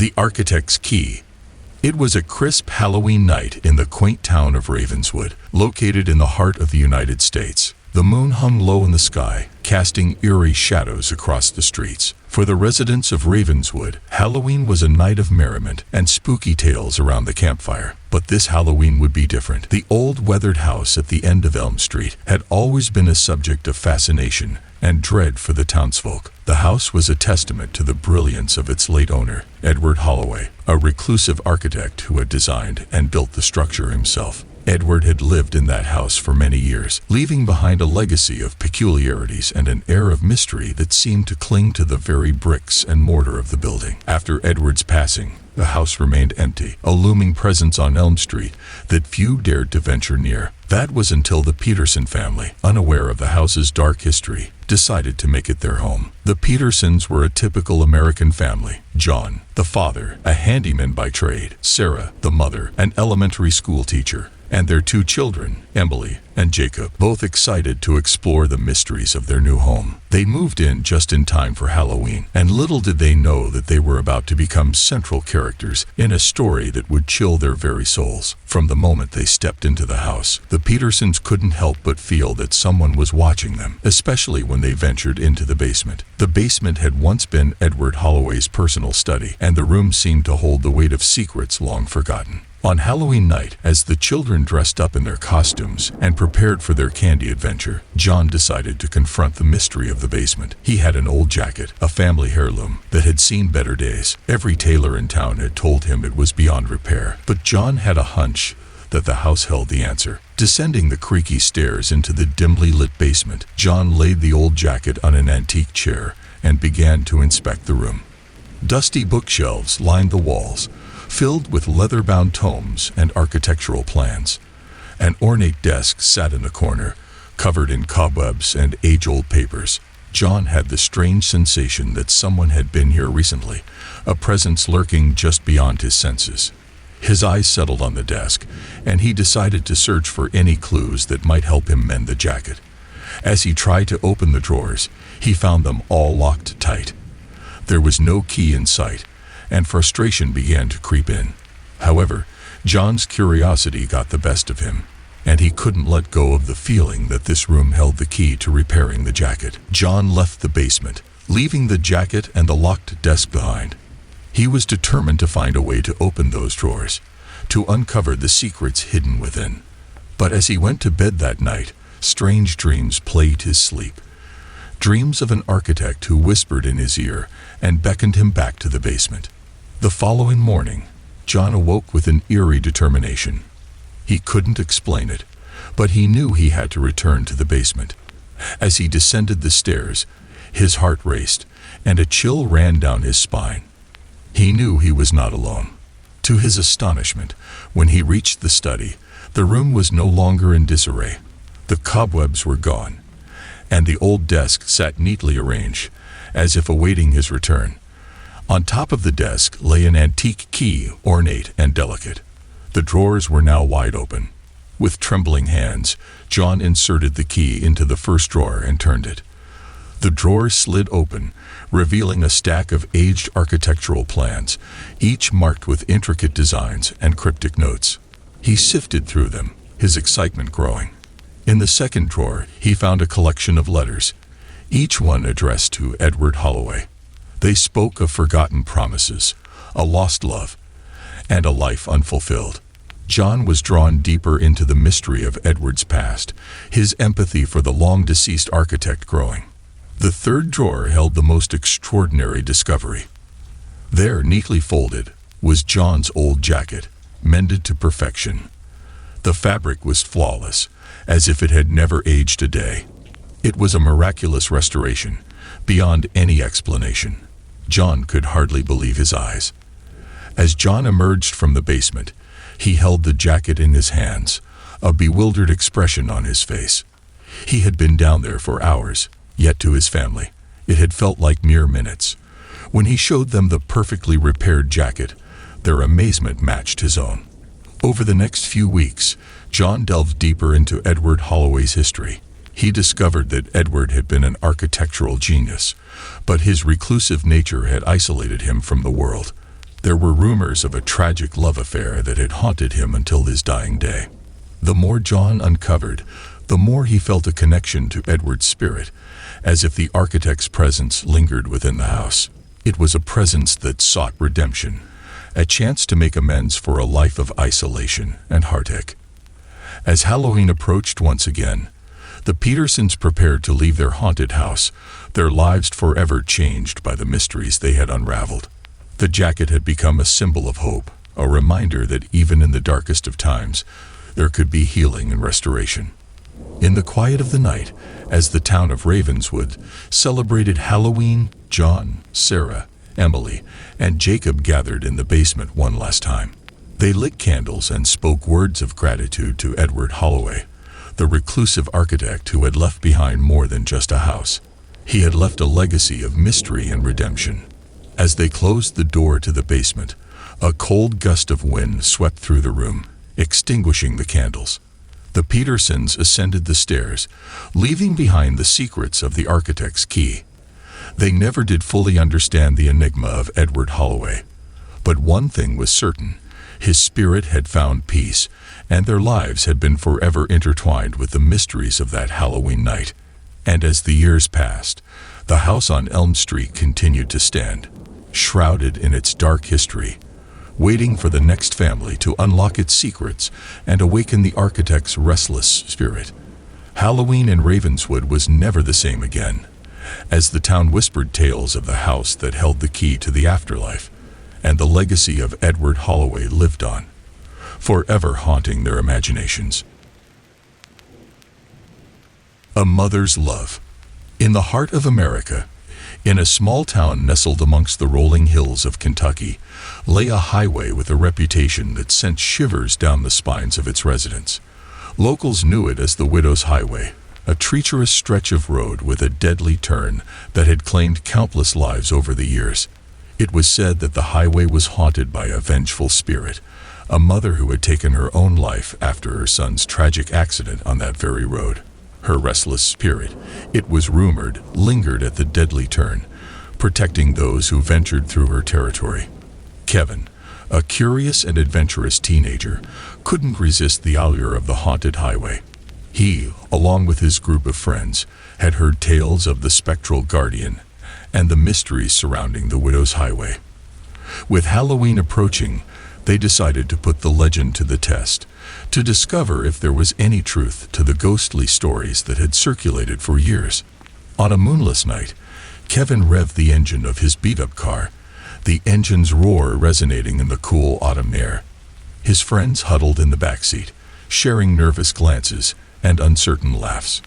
The Architect's Key. It was a crisp Halloween night in the quaint town of Ravenswood, located in the heart of the United States. The moon hung low in the sky, casting eerie shadows across the streets. For the residents of Ravenswood, Halloween was a night of merriment and spooky tales around the campfire. But this Halloween would be different. The old weathered house at the end of Elm Street had always been a subject of fascination and dread for the townsfolk. The house was a testament to the brilliance of its late owner, Edward Holloway, a reclusive architect who had designed and built the structure himself. Edward had lived in that house for many years, leaving behind a legacy of peculiarities and an air of mystery that seemed to cling to the very bricks and mortar of the building. After Edward's passing, the house remained empty, a looming presence on Elm Street that few dared to venture near. That was until the Peterson family, unaware of the house's dark history, decided to make it their home. The Petersons were a typical American family. John, the father, a handyman by trade; Sarah, the mother, an elementary school teacher; and their two children, Emily and Jacob, both excited to explore the mysteries of their new home. They moved in just in time for Halloween, and little did they know that they were about to become central characters in a story that would chill their very souls. From the moment they stepped into the house, the Petersons couldn't help but feel that someone was watching them, especially when they ventured into the basement. The basement had once been Edward Holloway's personal study, and the room seemed to hold the weight of secrets long forgotten. On Halloween night, as the children dressed up in their costumes and prepared for their candy adventure, John decided to confront the mystery of the basement. He had an old jacket, a family heirloom, that had seen better days. Every tailor in town had told him it was beyond repair, but John had a hunch that the house held the answer. Descending the creaky stairs into the dimly lit basement, John laid the old jacket on an antique chair and began to inspect the room. Dusty bookshelves lined the walls, filled with leather-bound tomes and architectural plans. An ornate desk sat in the corner, covered in cobwebs and age-old papers. John had the strange sensation that someone had been here recently, a presence lurking just beyond his senses. His eyes settled on the desk, and he decided to search for any clues that might help him mend the jacket. As he tried to open the drawers, he found them all locked tight. There was no key in sight, and frustration began to creep in. However, John's curiosity got the best of him, and he couldn't let go of the feeling that this room held the key to repairing the jacket. John left the basement, leaving the jacket and the locked desk behind. He was determined to find a way to open those drawers, to uncover the secrets hidden within. But as he went to bed that night, strange dreams plagued his sleep. Dreams of an architect who whispered in his ear and beckoned him back to the basement. The following morning, John awoke with an eerie determination. He couldn't explain it, but he knew he had to return to the basement. As he descended the stairs, his heart raced, and a chill ran down his spine. He knew he was not alone. To his astonishment, when he reached the study, the room was no longer in disarray. The cobwebs were gone, and the old desk sat neatly arranged, as if awaiting his return. On top of the desk lay an antique key, ornate and delicate. The drawers were now wide open. With trembling hands, John inserted the key into the first drawer and turned it. The drawer slid open, revealing a stack of aged architectural plans, each marked with intricate designs and cryptic notes. He sifted through them, his excitement growing. In the second drawer, he found a collection of letters, each one addressed to Edward Holloway. They spoke of forgotten promises, a lost love, and a life unfulfilled. John was drawn deeper into the mystery of Edward's past, his empathy for the long-deceased architect growing. The third drawer held the most extraordinary discovery. There, neatly folded, was John's old jacket, mended to perfection. The fabric was flawless, as if it had never aged a day. It was a miraculous restoration, beyond any explanation. John could hardly believe his eyes. As John emerged from the basement, he held the jacket in his hands, a bewildered expression on his face. He had been down there for hours, yet to his family, it had felt like mere minutes. When he showed them the perfectly repaired jacket, their amazement matched his own. Over the next few weeks, John delved deeper into Edward Holloway's history. He discovered that Edward had been an architectural genius, but his reclusive nature had isolated him from the world. There were rumors of a tragic love affair that had haunted him until his dying day. The more John uncovered, the more he felt a connection to Edward's spirit, as if the architect's presence lingered within the house. It was a presence that sought redemption, a chance to make amends for a life of isolation and heartache. As Halloween approached once again, the Petersons prepared to leave their haunted house, their lives forever changed by the mysteries they had unraveled. The jacket had become a symbol of hope, a reminder that even in the darkest of times, there could be healing and restoration. In the quiet of the night, as the town of Ravenswood celebrated Halloween, John, Sarah, Emily, and Jacob gathered in the basement one last time. They lit candles and spoke words of gratitude to Edward Holloway, the reclusive architect who had left behind more than just a house. He had left a legacy of mystery and redemption. As they closed the door to the basement, a cold gust of wind swept through the room, extinguishing the candles. The Petersons ascended the stairs, leaving behind the secrets of the architect's key. They never did fully understand the enigma of Edward Holloway, but one thing was certain: his spirit had found peace, and their lives had been forever intertwined with the mysteries of that Halloween night. And as the years passed, the house on Elm Street continued to stand, shrouded in its dark history, waiting for the next family to unlock its secrets and awaken the architect's restless spirit. Halloween in Ravenswood was never the same again, as the town whispered tales of the house that held the key to the afterlife, and the legacy of Edward Holloway lived on, forever haunting their imaginations. A mother's love. In the heart of America, in a small town nestled amongst the rolling hills of Kentucky, lay a highway with a reputation that sent shivers down the spines of its residents. Locals knew it as the Widow's Highway, a treacherous stretch of road with a deadly turn that had claimed countless lives over the years. It was said that the highway was haunted by a vengeful spirit, a mother who had taken her own life after her son's tragic accident on that very road. Her restless spirit, it was rumored, lingered at the deadly turn, protecting those who ventured through her territory. Kevin, a curious and adventurous teenager, couldn't resist the allure of the haunted highway. He, along with his group of friends, had heard tales of the spectral guardian and the mysteries surrounding the Widow's Highway. With Halloween approaching, they decided to put the legend to the test, to discover if there was any truth to the ghostly stories that had circulated for years. On a moonless night, Kevin revved the engine of his beat-up car, the engine's roar resonating in the cool autumn air. His friends huddled in the backseat, sharing nervous glances and uncertain laughs.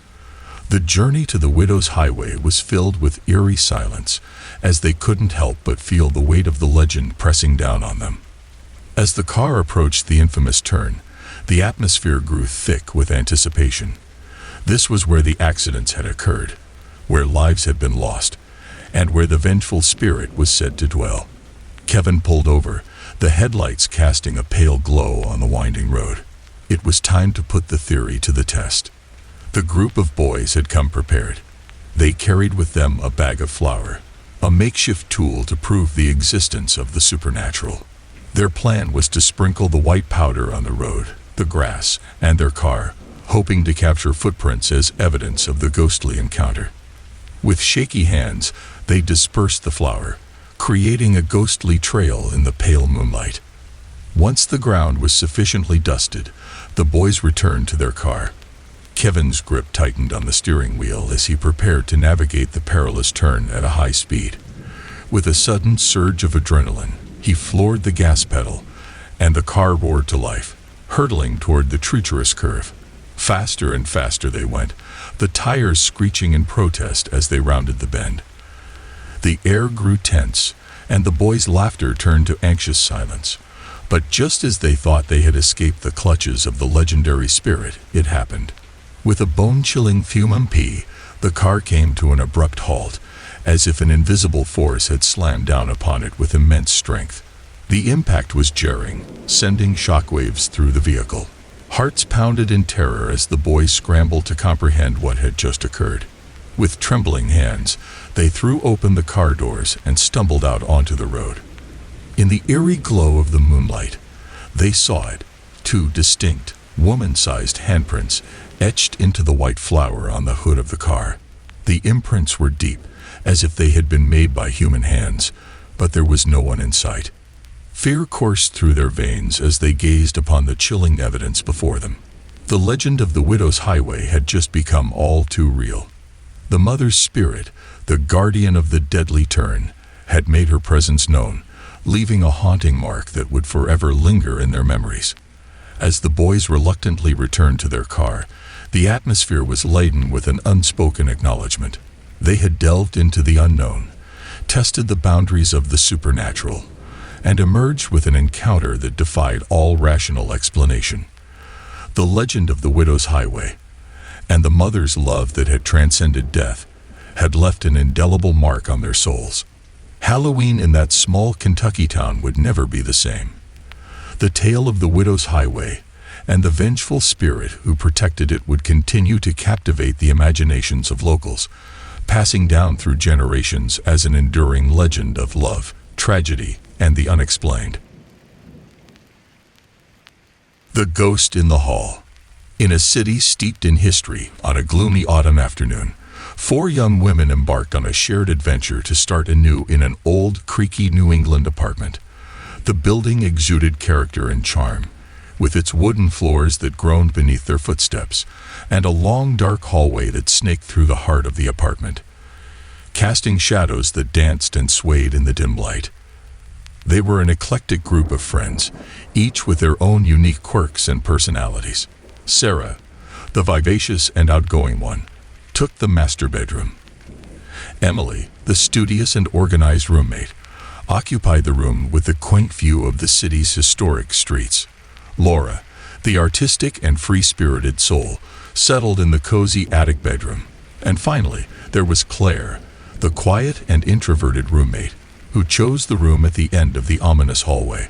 The journey to the Widow's Highway was filled with eerie silence, as they couldn't help but feel the weight of the legend pressing down on them. As the car approached the infamous turn, the atmosphere grew thick with anticipation. This was where the accidents had occurred, where lives had been lost, and where the vengeful spirit was said to dwell. Kevin pulled over, the headlights casting a pale glow on the winding road. It was time to put the theory to the test. The group of boys had come prepared. They carried with them a bag of flour, a makeshift tool to prove the existence of the supernatural. Their plan was to sprinkle the white powder on the road, the grass, and their car, hoping to capture footprints as evidence of the ghostly encounter. With shaky hands, they dispersed the flour, creating a ghostly trail in the pale moonlight. Once the ground was sufficiently dusted, the boys returned to their car. Kevin's grip tightened on the steering wheel as he prepared to navigate the perilous turn at a high speed. With a sudden surge of adrenaline, he floored the gas pedal, and the car roared to life, hurtling toward the treacherous curve. Faster and faster they went, the tires screeching in protest as they rounded the bend. The air grew tense, and the boys' laughter turned to anxious silence. But just as they thought they had escaped the clutches of the legendary spirit, it happened. With a bone-chilling thump, the car came to an abrupt halt, as if an invisible force had slammed down upon it with immense strength. The impact was jarring, sending shockwaves through the vehicle. Hearts pounded in terror as the boys scrambled to comprehend what had just occurred. With trembling hands, they threw open the car doors and stumbled out onto the road. In the eerie glow of the moonlight, they saw it, two distinct, woman-sized handprints etched into the white flour on the hood of the car. The imprints were deep, as if they had been made by human hands, but there was no one in sight. Fear coursed through their veins as they gazed upon the chilling evidence before them. The legend of the widow's highway had just become all too real. The mother's spirit, the guardian of the deadly turn, had made her presence known, leaving a haunting mark that would forever linger in their memories. As the boys reluctantly returned to their car, the atmosphere was laden with an unspoken acknowledgement. They had delved into the unknown, tested the boundaries of the supernatural, and emerged with an encounter that defied all rational explanation. The legend of the widow's highway, and the mother's love that had transcended death, had left an indelible mark on their souls. Halloween in that small Kentucky town would never be the same. The tale of the widow's highway and the vengeful spirit who protected it would continue to captivate the imaginations of locals, passing down through generations as an enduring legend of love, tragedy, and the unexplained. The Ghost in the Hall. In a city steeped in history, on a gloomy autumn afternoon, 4 young women embarked on a shared adventure to start anew in an old, creaky New England apartment. The building exuded character and charm, with its wooden floors that groaned beneath their footsteps, and a long, dark hallway that snaked through the heart of the apartment, casting shadows that danced and swayed in the dim light. They were an eclectic group of friends, each with their own unique quirks and personalities. Sarah, the vivacious and outgoing one, took the master bedroom. Emily, the studious and organized roommate, occupied the room with the quaint view of the city's historic streets. Laura, the artistic and free-spirited soul, settled in the cozy attic bedroom. And finally, there was Claire, the quiet and introverted roommate, who chose the room at the end of the ominous hallway.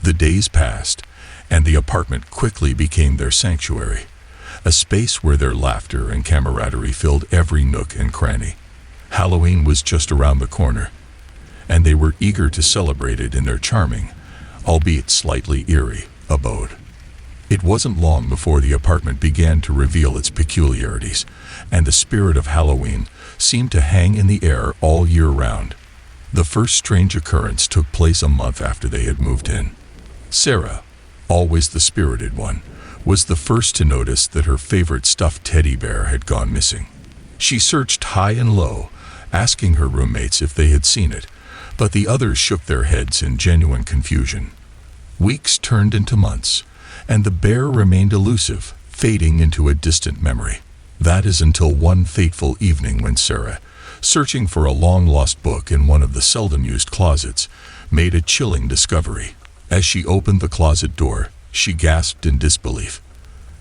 The days passed, and the apartment quickly became their sanctuary, a space where their laughter and camaraderie filled every nook and cranny. Halloween was just around the corner, and they were eager to celebrate it in their charming, albeit slightly eerie, abode. It wasn't long before the apartment began to reveal its peculiarities, and the spirit of Halloween seemed to hang in the air all year round. The first strange occurrence took place a month after they had moved in. Sarah, always the spirited one, was the first to notice that her favorite stuffed teddy bear had gone missing. She searched high and low, asking her roommates if they had seen it, but the others shook their heads in genuine confusion. Weeks turned into months, and the bear remained elusive, fading into a distant memory. That is until one fateful evening when Sarah, searching for a long-lost book in one of the seldom-used closets, made a chilling discovery. As she opened the closet door, she gasped in disbelief.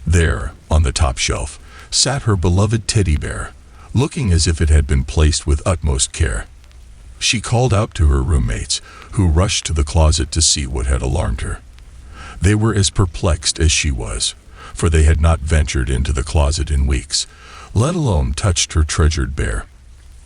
There, on the top shelf, sat her beloved teddy bear, looking as if it had been placed with utmost care. She called out to her roommates, who rushed to the closet to see what had alarmed her. They were as perplexed as she was, for they had not ventured into the closet in weeks, let alone touched her treasured bear.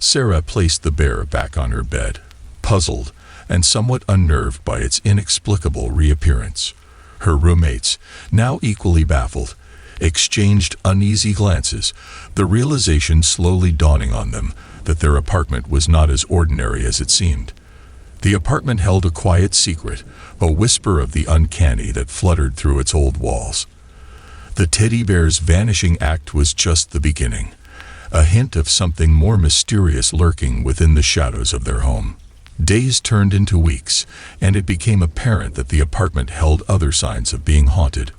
Sarah placed the bear back on her bed, puzzled and somewhat unnerved by its inexplicable reappearance. Her roommates, now equally baffled, exchanged uneasy glances, the realization slowly dawning on them that their apartment was not as ordinary as it seemed. The apartment held a quiet secret, a whisper of the uncanny that fluttered through its old walls. The teddy bear's vanishing act was just the beginning, a hint of something more mysterious lurking within the shadows of their home. Days turned into weeks, and it became apparent that the apartment held other signs of being haunted.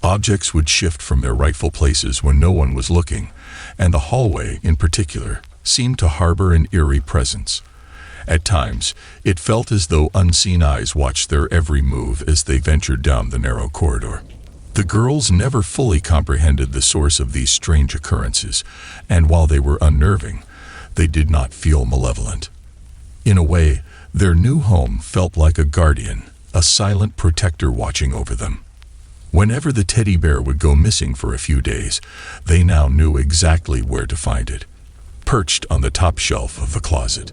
Objects would shift from their rightful places when no one was looking, and the hallway, in particular, seemed to harbor an eerie presence. At times, it felt as though unseen eyes watched their every move as they ventured down the narrow corridor. The girls never fully comprehended the source of these strange occurrences, and while they were unnerving, they did not feel malevolent. In a way, their new home felt like a guardian, a silent protector watching over them. Whenever the teddy bear would go missing for a few days, they now knew exactly where to find it, perched on the top shelf of the closet.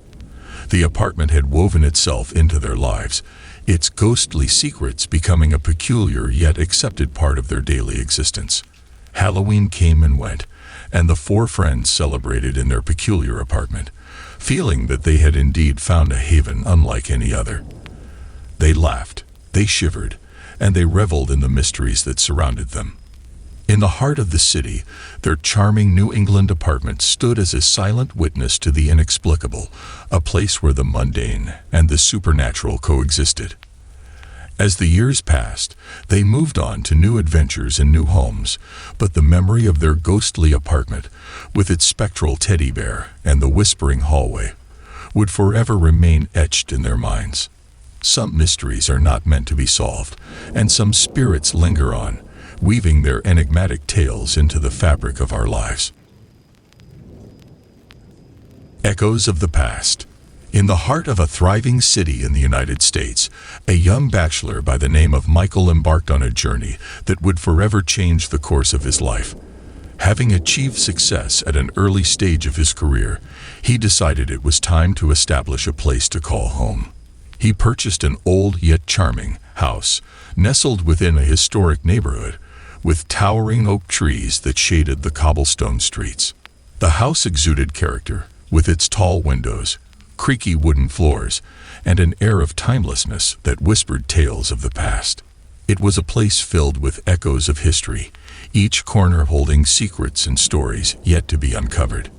The apartment had woven itself into their lives, its ghostly secrets becoming a peculiar yet accepted part of their daily existence. Halloween came and went, and the four friends celebrated in their peculiar apartment, feeling that they had indeed found a haven unlike any other. They laughed, they shivered, and they reveled in the mysteries that surrounded them. In the heart of the city, their charming New England apartment stood as a silent witness to the inexplicable, a place where the mundane and the supernatural coexisted. As the years passed, they moved on to new adventures and new homes, but the memory of their ghostly apartment, with its spectral teddy bear and the whispering hallway, would forever remain etched in their minds. Some mysteries are not meant to be solved, and some spirits linger on, weaving their enigmatic tales into the fabric of our lives. Echoes of the past. In the heart of a thriving city in the United States, a young bachelor by the name of Michael embarked on a journey that would forever change the course of his life. Having achieved success at an early stage of his career, he decided it was time to establish a place to call home. He purchased an old yet charming house, nestled within a historic neighborhood, with towering oak trees that shaded the cobblestone streets. The house exuded character, with its tall windows, creaky wooden floors, and an air of timelessness that whispered tales of the past. It was a place filled with echoes of history, each corner holding secrets and stories yet to be uncovered.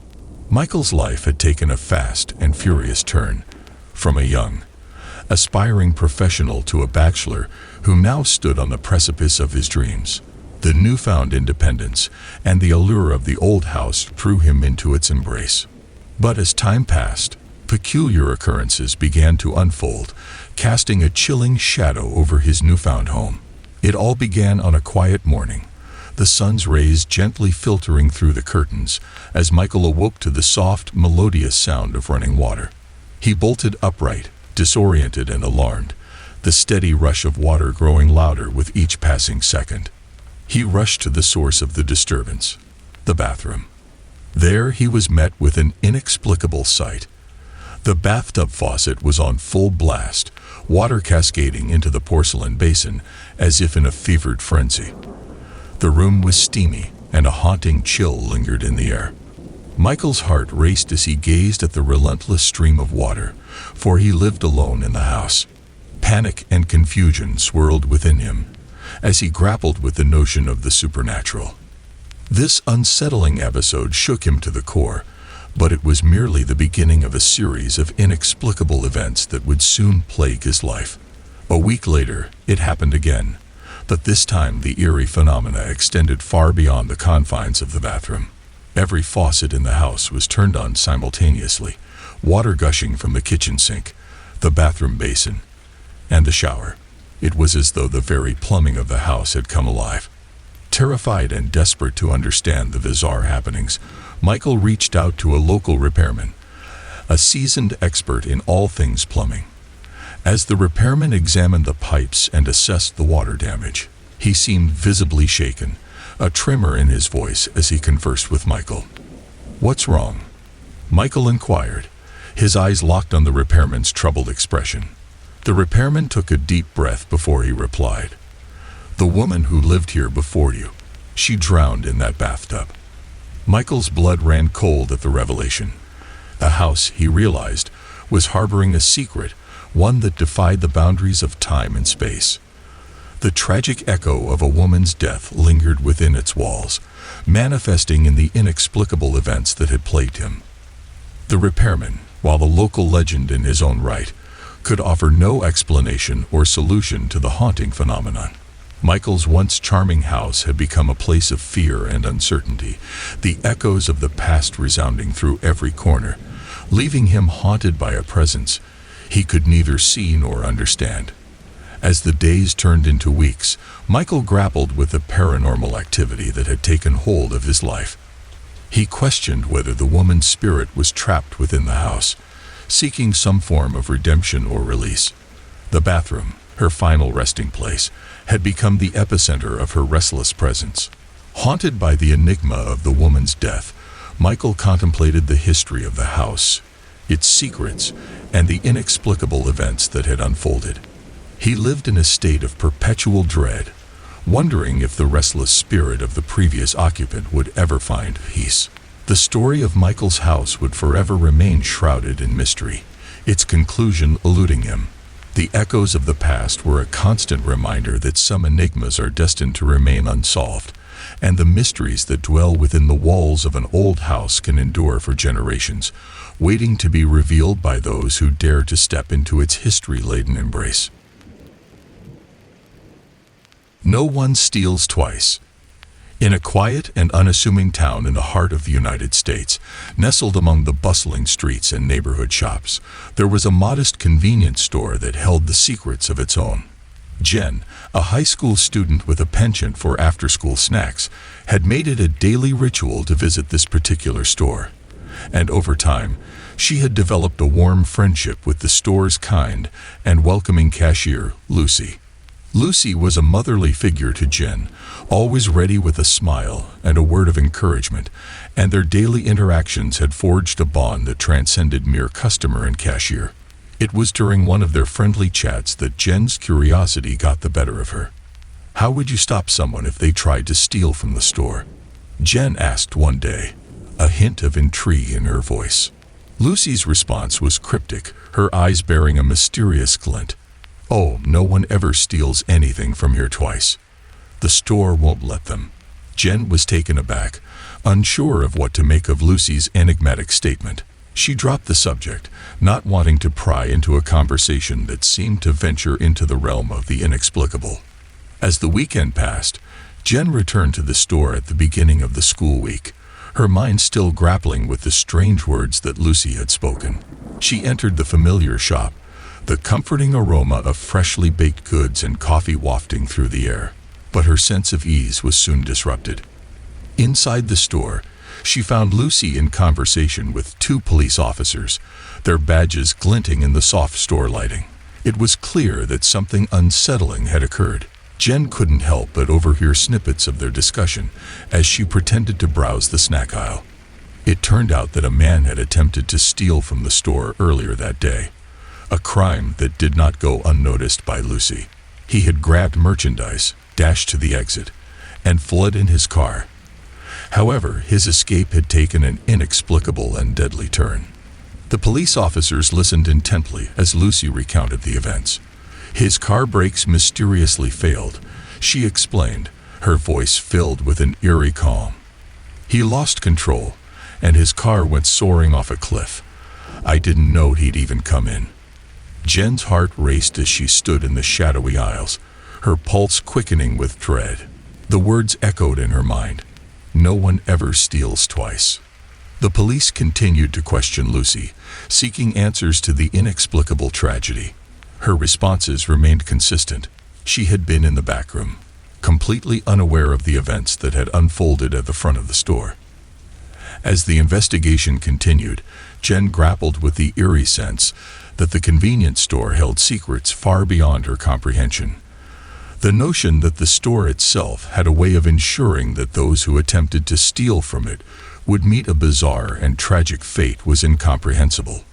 Michael's life had taken a fast and furious turn, from a young, aspiring professional to a bachelor who now stood on the precipice of his dreams. The newfound independence and the allure of the old house drew him into its embrace. But as time passed, peculiar occurrences began to unfold, casting a chilling shadow over his newfound home. It all began on a quiet morning, the sun's rays gently filtering through the curtains as Michael awoke to the soft, melodious sound of running water. He bolted upright, disoriented and alarmed, the steady rush of water growing louder with each passing second. He rushed to the source of the disturbance, the bathroom. There he was met with an inexplicable sight. The bathtub faucet was on full blast, water cascading into the porcelain basin as if in a fevered frenzy. The room was steamy, and a haunting chill lingered in the air. Michael's heart raced as he gazed at the relentless stream of water, for he lived alone in the house. Panic and confusion swirled within him as he grappled with the notion of the supernatural. This unsettling episode shook him to the core, but it was merely the beginning of a series of inexplicable events that would soon plague his life. A week later, it happened again, but this time the eerie phenomena extended far beyond the confines of the bathroom. Every faucet in the house was turned on simultaneously, water gushing from the kitchen sink, the bathroom basin, and the shower. It was as though the very plumbing of the house had come alive. Terrified and desperate to understand the bizarre happenings, Michael reached out to a local repairman, a seasoned expert in all things plumbing. As the repairman examined the pipes and assessed the water damage, he seemed visibly shaken, a tremor in his voice as he conversed with Michael. "What's wrong?" Michael inquired, his eyes locked on the repairman's troubled expression. The repairman took a deep breath before he replied, "The woman who lived here before you, she drowned in that bathtub." Michael's blood ran cold at the revelation. The house, he realized, was harboring a secret, one that defied the boundaries of time and space. The tragic echo of a woman's death lingered within its walls, manifesting in the inexplicable events that had plagued him. The repairman, while the local legend in his own right, could offer no explanation or solution to the haunting phenomenon. Michael's once charming house had become a place of fear and uncertainty, the echoes of the past resounding through every corner, leaving him haunted by a presence he could neither see nor understand. As the days turned into weeks, Michael grappled with the paranormal activity that had taken hold of his life. He questioned whether the woman's spirit was trapped within the house, seeking some form of redemption or release. The bathroom, her final resting place, had become the epicenter of her restless presence. Haunted by the enigma of the woman's death, Michael contemplated the history of the house, its secrets, and the inexplicable events that had unfolded. He lived in a state of perpetual dread, wondering if the restless spirit of the previous occupant would ever find peace. The story of Michael's house would forever remain shrouded in mystery, its conclusion eluding him. The echoes of the past were a constant reminder that some enigmas are destined to remain unsolved, and the mysteries that dwell within the walls of an old house can endure for generations, waiting to be revealed by those who dare to step into its history-laden embrace. No one steals twice. In a quiet and unassuming town in the heart of the United States, nestled among the bustling streets and neighborhood shops, there was a modest convenience store that held the secrets of its own. Jen, a high school student with a penchant for after-school snacks, had made it a daily ritual to visit this particular store. And over time, she had developed a warm friendship with the store's kind and welcoming cashier, Lucy. Lucy was a motherly figure to Jen, always ready with a smile and a word of encouragement, and their daily interactions had forged a bond that transcended mere customer and cashier. It was during one of their friendly chats that Jen's curiosity got the better of her. "How would you stop someone if they tried to steal from the store?" Jen asked one day, a hint of intrigue in her voice. Lucy's response was cryptic, her eyes bearing a mysterious glint. "Oh, no one ever steals anything from here twice. The store won't let them." Jen was taken aback, unsure of what to make of Lucy's enigmatic statement. She dropped the subject, not wanting to pry into a conversation that seemed to venture into the realm of the inexplicable. As the weekend passed, Jen returned to the store at the beginning of the school week, her mind still grappling with the strange words that Lucy had spoken. She entered the familiar shop, the comforting aroma of freshly baked goods and coffee wafting through the air. But her sense of ease was soon disrupted. Inside the store, she found Lucy in conversation with two police officers, their badges glinting in the soft store lighting. It was clear that something unsettling had occurred. Jen couldn't help but overhear snippets of their discussion as she pretended to browse the snack aisle. It turned out that a man had attempted to steal from the store earlier that day, a crime that did not go unnoticed by Lucy. He had grabbed merchandise, dashed to the exit, and fled in his car. However, his escape had taken an inexplicable and deadly turn. The police officers listened intently as Lucy recounted the events. "His car brakes mysteriously failed," she explained, her voice filled with an eerie calm. "He lost control, and his car went soaring off a cliff. I didn't know he'd even come in." Jen's heart raced as she stood in the shadowy aisles, her pulse quickening with dread. The words echoed in her mind. No one ever steals twice. The police continued to question Lucy, seeking answers to the inexplicable tragedy. Her responses remained consistent. She had been in the back room, completely unaware of the events that had unfolded at the front of the store. As the investigation continued, Jen grappled with the eerie sense that the convenience store held secrets far beyond her comprehension. The notion that the store itself had a way of ensuring that those who attempted to steal from it would meet a bizarre and tragic fate was incomprehensible.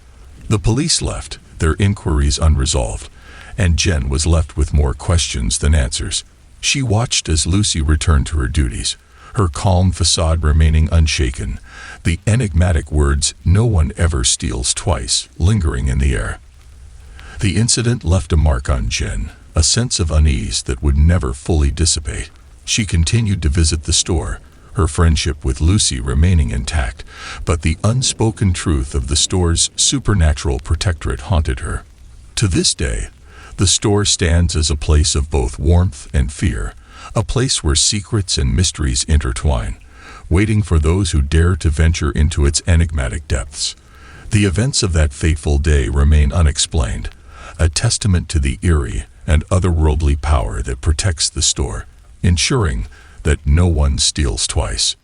The police left, their inquiries unresolved, and Jen was left with more questions than answers. She watched as Lucy returned to her duties, her calm facade remaining unshaken, the enigmatic words, "No one ever steals twice," lingering in the air. The incident left a mark on Jen, a sense of unease that would never fully dissipate. She continued to visit the store, her friendship with Lucy remaining intact, but the unspoken truth of the store's supernatural protectorate haunted her. To this day, the store stands as a place of both warmth and fear, a place where secrets and mysteries intertwine, waiting for those who dare to venture into its enigmatic depths. The events of that fateful day remain unexplained, a testament to the eerie and otherworldly power that protects the store, ensuring that no one steals twice.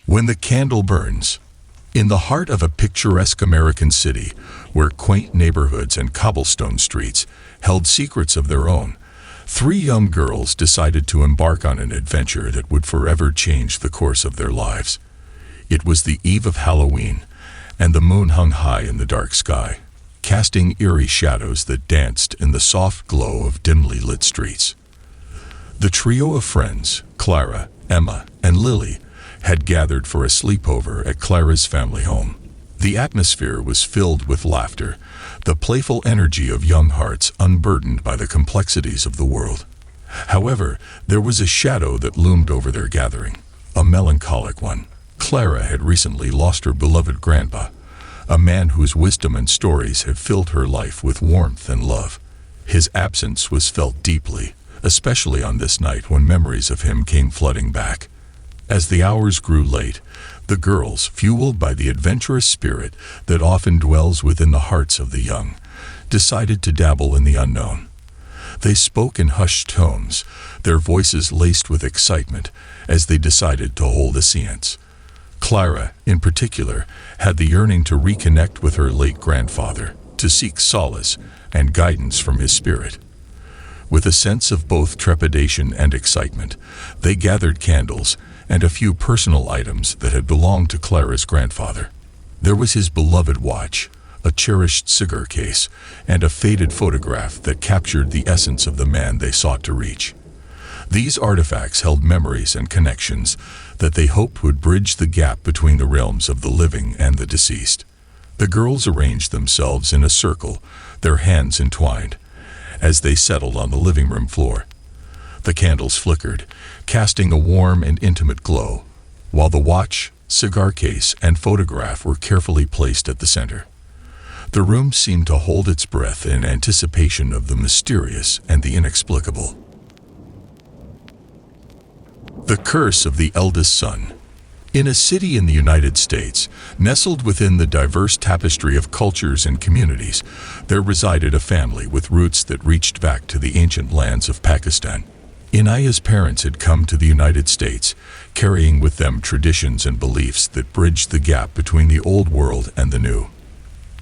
When the candle burns. In the heart of a picturesque American city, where quaint neighborhoods and cobblestone streets held secrets of their own, three young girls decided to embark on an adventure that would forever change the course of their lives. It was the eve of Halloween, and the moon hung high in the dark sky, casting eerie shadows that danced in the soft glow of dimly lit streets. The trio of friends, Clara, Emma, and Lily, had gathered for a sleepover at Clara's family home. The atmosphere was filled with laughter, the playful energy of young hearts unburdened by the complexities of the world. However, there was a shadow that loomed over their gathering, a melancholic one. Clara had recently lost her beloved grandpa, a man whose wisdom and stories had filled her life with warmth and love. His absence was felt deeply, especially on this night when memories of him came flooding back. As the hours grew late, the girls, fueled by the adventurous spirit that often dwells within the hearts of the young, decided to dabble in the unknown. They spoke in hushed tones, their voices laced with excitement, as they decided to hold a séance. Clara, in particular, had the yearning to reconnect with her late grandfather, to seek solace and guidance from his spirit. With a sense of both trepidation and excitement, they gathered candles and a few personal items that had belonged to Clara's grandfather. There was his beloved watch, a cherished cigar case, and a faded photograph that captured the essence of the man they sought to reach. These artifacts held memories and connections that they hoped would bridge the gap between the realms of the living and the deceased. The girls arranged themselves in a circle, their hands entwined, as they settled on the living room floor. The candles flickered, casting a warm and intimate glow, while the watch, cigar case, and photograph were carefully placed at the center. The room seemed to hold its breath in anticipation of the mysterious and the inexplicable. The Curse of the Eldest Son. In a city in the United States, nestled within the diverse tapestry of cultures and communities, there resided a family with roots that reached back to the ancient lands of Pakistan. Inaya's parents had come to the United States, carrying with them traditions and beliefs that bridged the gap between the old world and the new.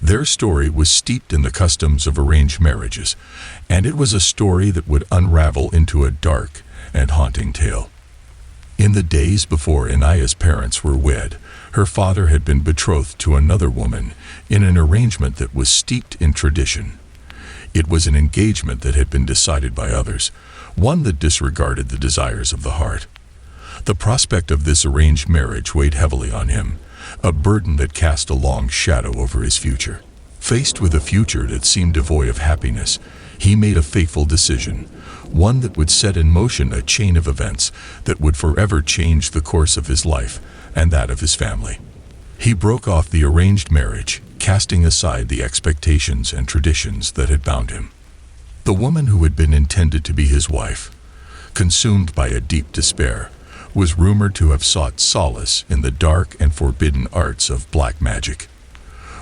Their story was steeped in the customs of arranged marriages, and it was a story that would unravel into a dark and haunting tale. In the days before Inaya's parents were wed, her father had been betrothed to another woman in an arrangement that was steeped in tradition. It was an engagement that had been decided by others, one that disregarded the desires of the heart. The prospect of this arranged marriage weighed heavily on him, a burden that cast a long shadow over his future. Faced with a future that seemed devoid of happiness, he made a fateful decision, one that would set in motion a chain of events that would forever change the course of his life and that of his family. He broke off the arranged marriage, casting aside the expectations and traditions that had bound him. The woman who had been intended to be his wife, consumed by a deep despair, was rumored to have sought solace in the dark and forbidden arts of black magic.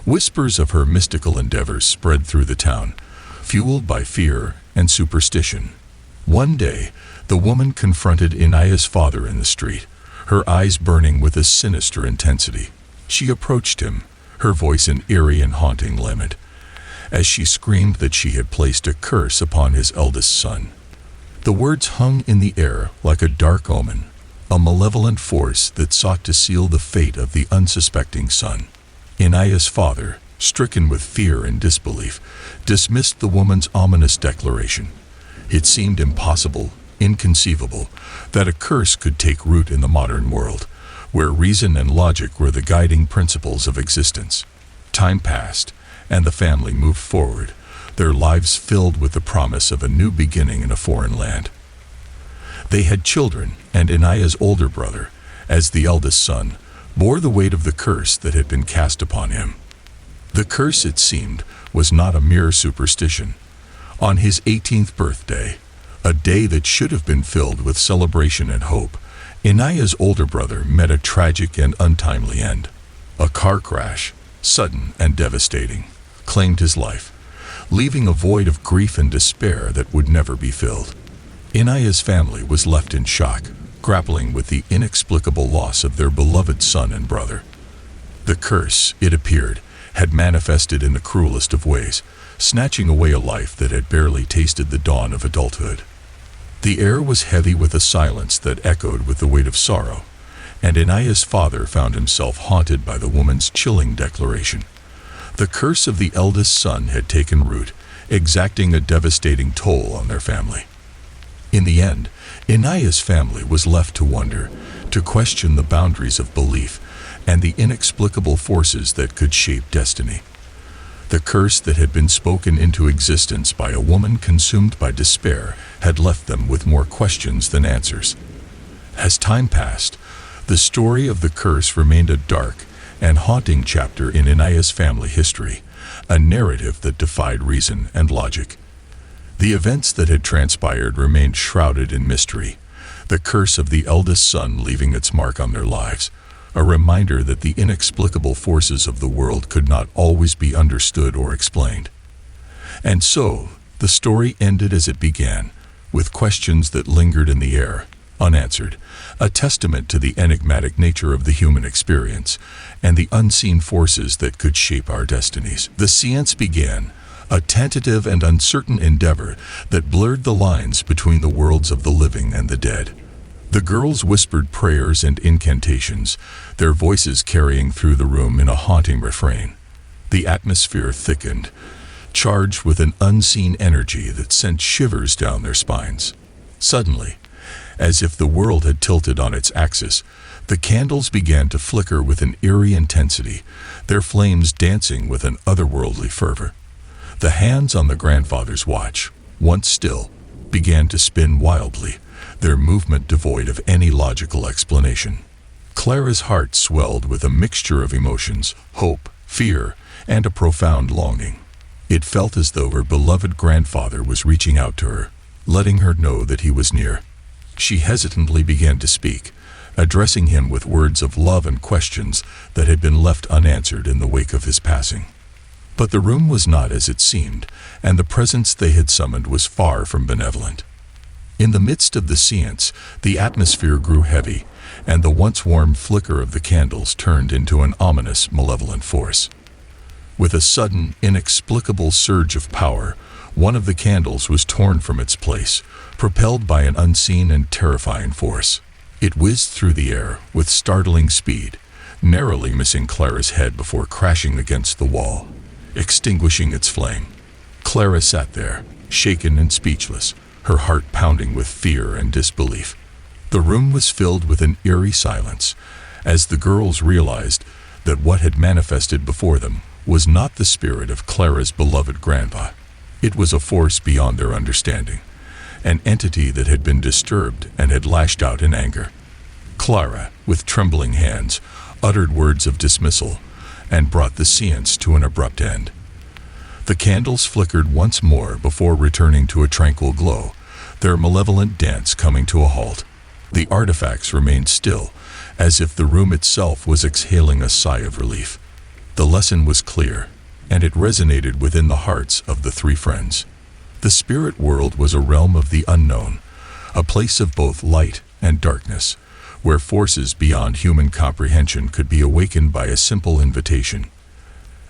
Whispers of her mystical endeavors spread through the town, fueled by fear and superstition. One day, the woman confronted Inaya's father in the street, her eyes burning with a sinister intensity. She approached him, her voice an eerie and haunting lament, as she screamed that she had placed a curse upon his eldest son. The words hung in the air like a dark omen, a malevolent force that sought to seal the fate of the unsuspecting son. Inaya's father, stricken with fear and disbelief, dismissed the woman's ominous declaration. It seemed impossible, inconceivable, that a curse could take root in the modern world, where reason and logic were the guiding principles of existence. Time passed, and the family moved forward, their lives filled with the promise of a new beginning in a foreign land. They had children, and Inaya's older brother, as the eldest son, bore the weight of the curse that had been cast upon him. The curse, it seemed, was not a mere superstition. On his 18th birthday, a day that should have been filled with celebration and hope, Inaya's older brother met a tragic and untimely end. A car crash, sudden and devastating, claimed his life, leaving a void of grief and despair that would never be filled. Inaya's family was left in shock, grappling with the inexplicable loss of their beloved son and brother. The curse, it appeared, had manifested in the cruelest of ways, snatching away a life that had barely tasted the dawn of adulthood. The air was heavy with a silence that echoed with the weight of sorrow, and Inaya's father found himself haunted by the woman's chilling declaration. The curse of the eldest son had taken root, exacting a devastating toll on their family. In the end, Inaya's family was left to wonder, to question the boundaries of belief and the inexplicable forces that could shape destiny. The curse that had been spoken into existence by a woman consumed by despair had left them with more questions than answers. As time passed, the story of the curse remained a dark and haunting chapter in Inaya's family history, a narrative that defied reason and logic. The events that had transpired remained shrouded in mystery, the curse of the eldest son leaving its mark on their lives, a reminder that the inexplicable forces of the world could not always be understood or explained. And so, the story ended as it began, with questions that lingered in the air, unanswered, a testament to the enigmatic nature of the human experience and the unseen forces that could shape our destinies. The seance began, a tentative and uncertain endeavor that blurred the lines between the worlds of the living and the dead. The girls whispered prayers and incantations, their voices carrying through the room in a haunting refrain. The atmosphere thickened, charged with an unseen energy that sent shivers down their spines. Suddenly, as if the world had tilted on its axis, the candles began to flicker with an eerie intensity, their flames dancing with an otherworldly fervor. The hands on the grandfather's watch, once still, began to spin wildly, their movement devoid of any logical explanation. Clara's heart swelled with a mixture of emotions, hope, fear, and a profound longing. It felt as though her beloved grandfather was reaching out to her, letting her know that he was near. She hesitantly began to speak, addressing him with words of love and questions that had been left unanswered in the wake of his passing. But the room was not as it seemed, and the presence they had summoned was far from benevolent. In the midst of the seance, the atmosphere grew heavy, and the once warm flicker of the candles turned into an ominous, malevolent force. With a sudden, inexplicable surge of power, one of the candles was torn from its place, propelled by an unseen and terrifying force. It whizzed through the air with startling speed, narrowly missing Clara's head before crashing against the wall, extinguishing its flame. Clara sat there, shaken and speechless, her heart pounding with fear and disbelief. The room was filled with an eerie silence, as the girls realized that what had manifested before them was not the spirit of Clara's beloved grandpa. It was a force beyond their understanding, an entity that had been disturbed and had lashed out in anger. Clara, with trembling hands, uttered words of dismissal and brought the seance to an abrupt end. The candles flickered once more before returning to a tranquil glow, their malevolent dance coming to a halt. The artifacts remained still, as if the room itself was exhaling a sigh of relief. The lesson was clear, and it resonated within the hearts of the three friends. The spirit world was a realm of the unknown, a place of both light and darkness, where forces beyond human comprehension could be awakened by a simple invitation.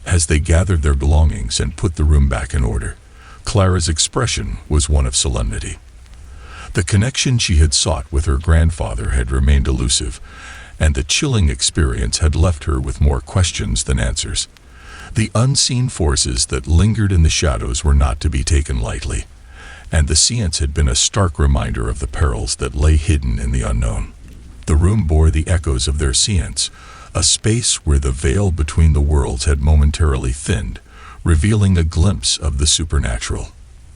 As they gathered their belongings and put the room back in order, Clara's expression was one of solemnity. The connection she had sought with her grandfather had remained elusive, and the chilling experience had left her with more questions than answers. The unseen forces that lingered in the shadows were not to be taken lightly, and the seance had been a stark reminder of the perils that lay hidden in the unknown. The room bore the echoes of their seance, a space where the veil between the worlds had momentarily thinned, revealing a glimpse of the supernatural.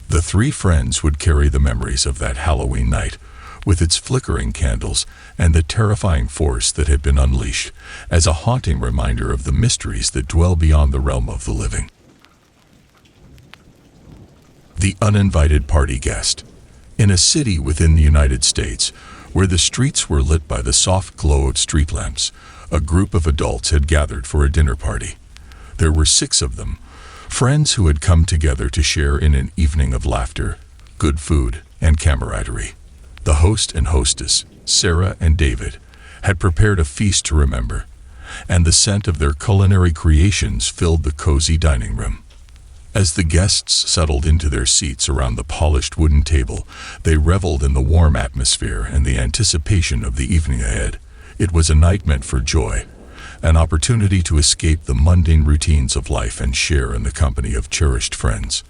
The three friends would carry the memories of that Halloween night, with its flickering candles and the terrifying force that had been unleashed, as a haunting reminder of the mysteries that dwell beyond the realm of the living. The uninvited party guest. In a city within the United States, where the streets were lit by the soft glow of street lamps, a group of adults had gathered for a dinner party. There were 6 of them, friends who had come together to share in an evening of laughter, good food, and camaraderie. The host and hostess, Sarah and David, had prepared a feast to remember, and the scent of their culinary creations filled the cozy dining room. As the guests settled into their seats around the polished wooden table, they reveled in the warm atmosphere and the anticipation of the evening ahead, It was a night meant for joy, an opportunity to escape the mundane routines of life and share in the company of cherished friends.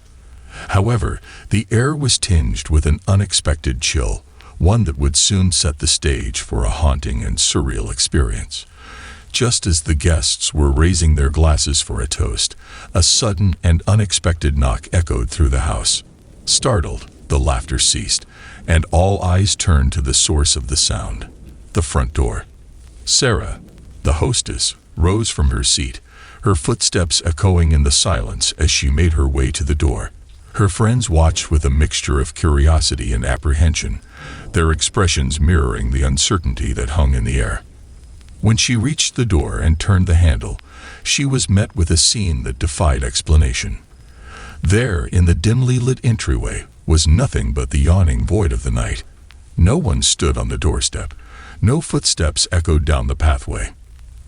However, the air was tinged with an unexpected chill, one that would soon set the stage for a haunting and surreal experience. Just as the guests were raising their glasses for a toast, a sudden and unexpected knock echoed through the house. Startled, the laughter ceased, and all eyes turned to the source of the sound, the front door. Sarah, the hostess, rose from her seat, her footsteps echoing in the silence as she made her way to the door. Her friends watched with a mixture of curiosity and apprehension, their expressions mirroring the uncertainty that hung in the air. When she reached the door and turned the handle, she was met with a scene that defied explanation. There, in the dimly lit entryway, was nothing but the yawning void of the night. No one stood on the doorstep. No footsteps echoed down the pathway.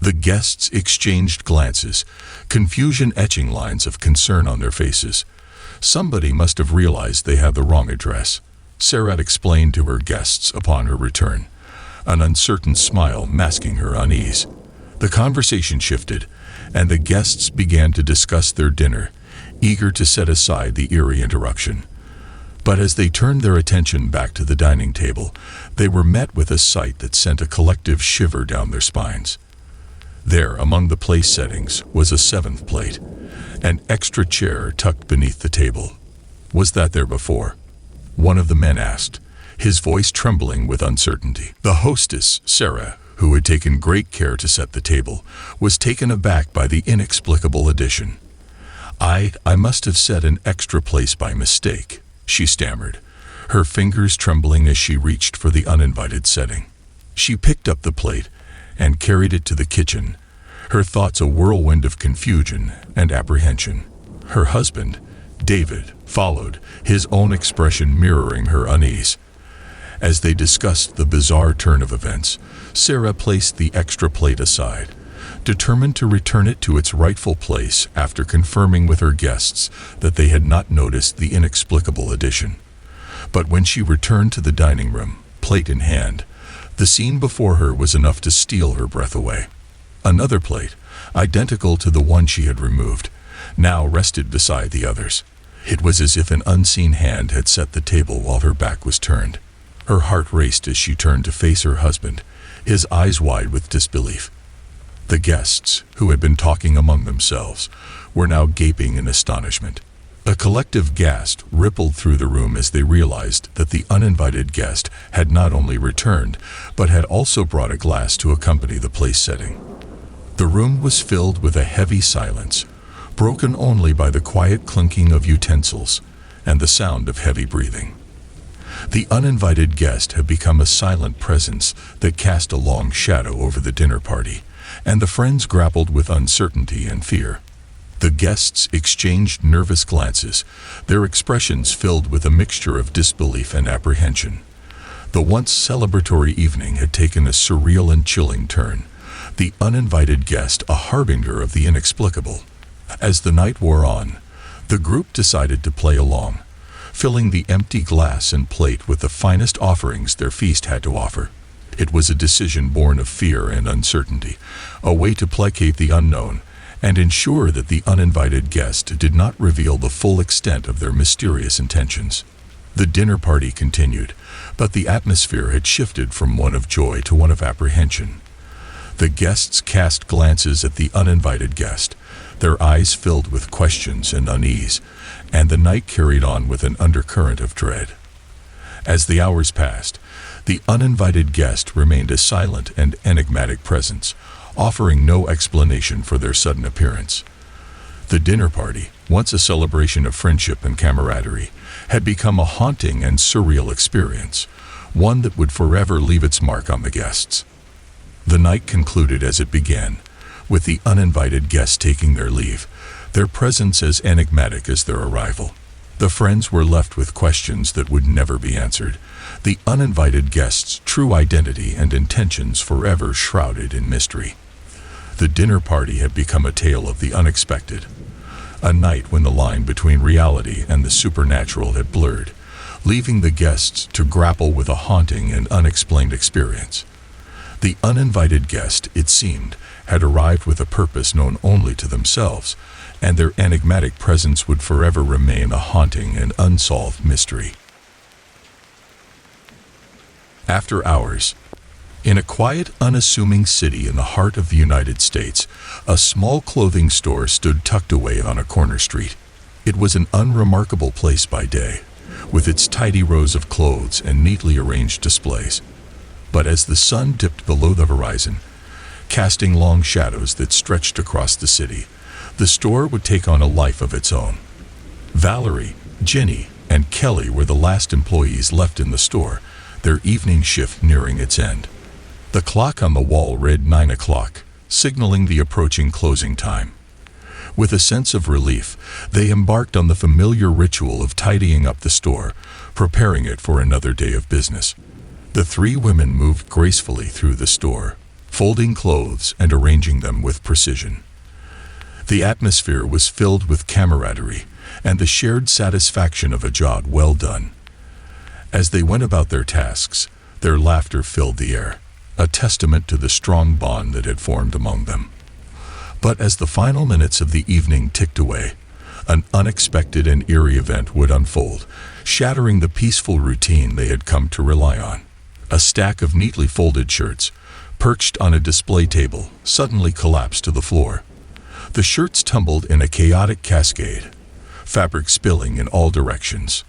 The guests exchanged glances, confusion etching lines of concern on their faces. Somebody must have realized they had the wrong address, Sarah explained to her guests upon her return, an uncertain smile masking her unease. The conversation shifted, and the guests began to discuss their dinner, eager to set aside the eerie interruption. But as they turned their attention back to the dining table, they were met with a sight that sent a collective shiver down their spines. There, among the place settings, was a seventh plate, an extra chair tucked beneath the table. Was that there before? One of the men asked, his voice trembling with uncertainty. The hostess, Sarah, who had taken great care to set the table, was taken aback by the inexplicable addition. I must have set an extra place by mistake, she stammered, her fingers trembling as she reached for the uninvited setting. She picked up the plate and carried it to the kitchen, her thoughts a whirlwind of confusion and apprehension. Her husband, David, followed, his own expression mirroring her unease. As they discussed the bizarre turn of events, Sarah placed the extra plate aside, determined to return it to its rightful place after confirming with her guests that they had not noticed the inexplicable addition. But when she returned to the dining room, plate in hand, the scene before her was enough to steal her breath away. Another plate, identical to the one she had removed, now rested beside the others. It was as if an unseen hand had set the table while her back was turned. Her heart raced as she turned to face her husband, his eyes wide with disbelief. The guests, who had been talking among themselves, were now gaping in astonishment. A collective gasp rippled through the room as they realized that the uninvited guest had not only returned, but had also brought a glass to accompany the place setting. The room was filled with a heavy silence, broken only by the quiet clinking of utensils and the sound of heavy breathing. The uninvited guest had become a silent presence that cast a long shadow over the dinner party, and the friends grappled with uncertainty and fear. The guests exchanged nervous glances, their expressions filled with a mixture of disbelief and apprehension. The once celebratory evening had taken a surreal and chilling turn, the uninvited guest a harbinger of the inexplicable. As the night wore on, the group decided to play along, filling the empty glass and plate with the finest offerings their feast had to offer. It was a decision born of fear and uncertainty, a way to placate the unknown and ensure that the uninvited guest did not reveal the full extent of their mysterious intentions. The dinner party continued, but the atmosphere had shifted from one of joy to one of apprehension. The guests cast glances at the uninvited guest, their eyes filled with questions and unease, and the night carried on with an undercurrent of dread. As the hours passed, the uninvited guest remained a silent and enigmatic presence, offering no explanation for their sudden appearance. The dinner party, once a celebration of friendship and camaraderie, had become a haunting and surreal experience, one that would forever leave its mark on the guests. The night concluded as it began, with the uninvited guests taking their leave, their presence as enigmatic as their arrival. The friends were left with questions that would never be answered, the uninvited guests' true identity and intentions forever shrouded in mystery. The dinner party had become a tale of the unexpected, a night when the line between reality and the supernatural had blurred, leaving the guests to grapple with a haunting and unexplained experience. The uninvited guest, it seemed, had arrived with a purpose known only to themselves, and their enigmatic presence would forever remain a haunting and unsolved mystery. After hours, in a quiet, unassuming city in the heart of the United States, a small clothing store stood tucked away on a corner street. It was an unremarkable place by day, with its tidy rows of clothes and neatly arranged displays. But as the sun dipped below the horizon, casting long shadows that stretched across the city, the store would take on a life of its own. Valerie, Ginny, and Kelly were the last employees left in the store, their evening shift nearing its end. The clock on the wall read 9 o'clock, signaling the approaching closing time. With a sense of relief, they embarked on the familiar ritual of tidying up the store, preparing it for another day of business. The three women moved gracefully through the store, folding clothes and arranging them with precision. The atmosphere was filled with camaraderie and the shared satisfaction of a job well done. As they went about their tasks, their laughter filled the air, a testament to the strong bond that had formed among them. But as the final minutes of the evening ticked away, an unexpected and eerie event would unfold, shattering the peaceful routine they had come to rely on. A stack of neatly folded shirts, perched on a display table, suddenly collapsed to the floor. The shirts tumbled in a chaotic cascade, fabric spilling in all directions.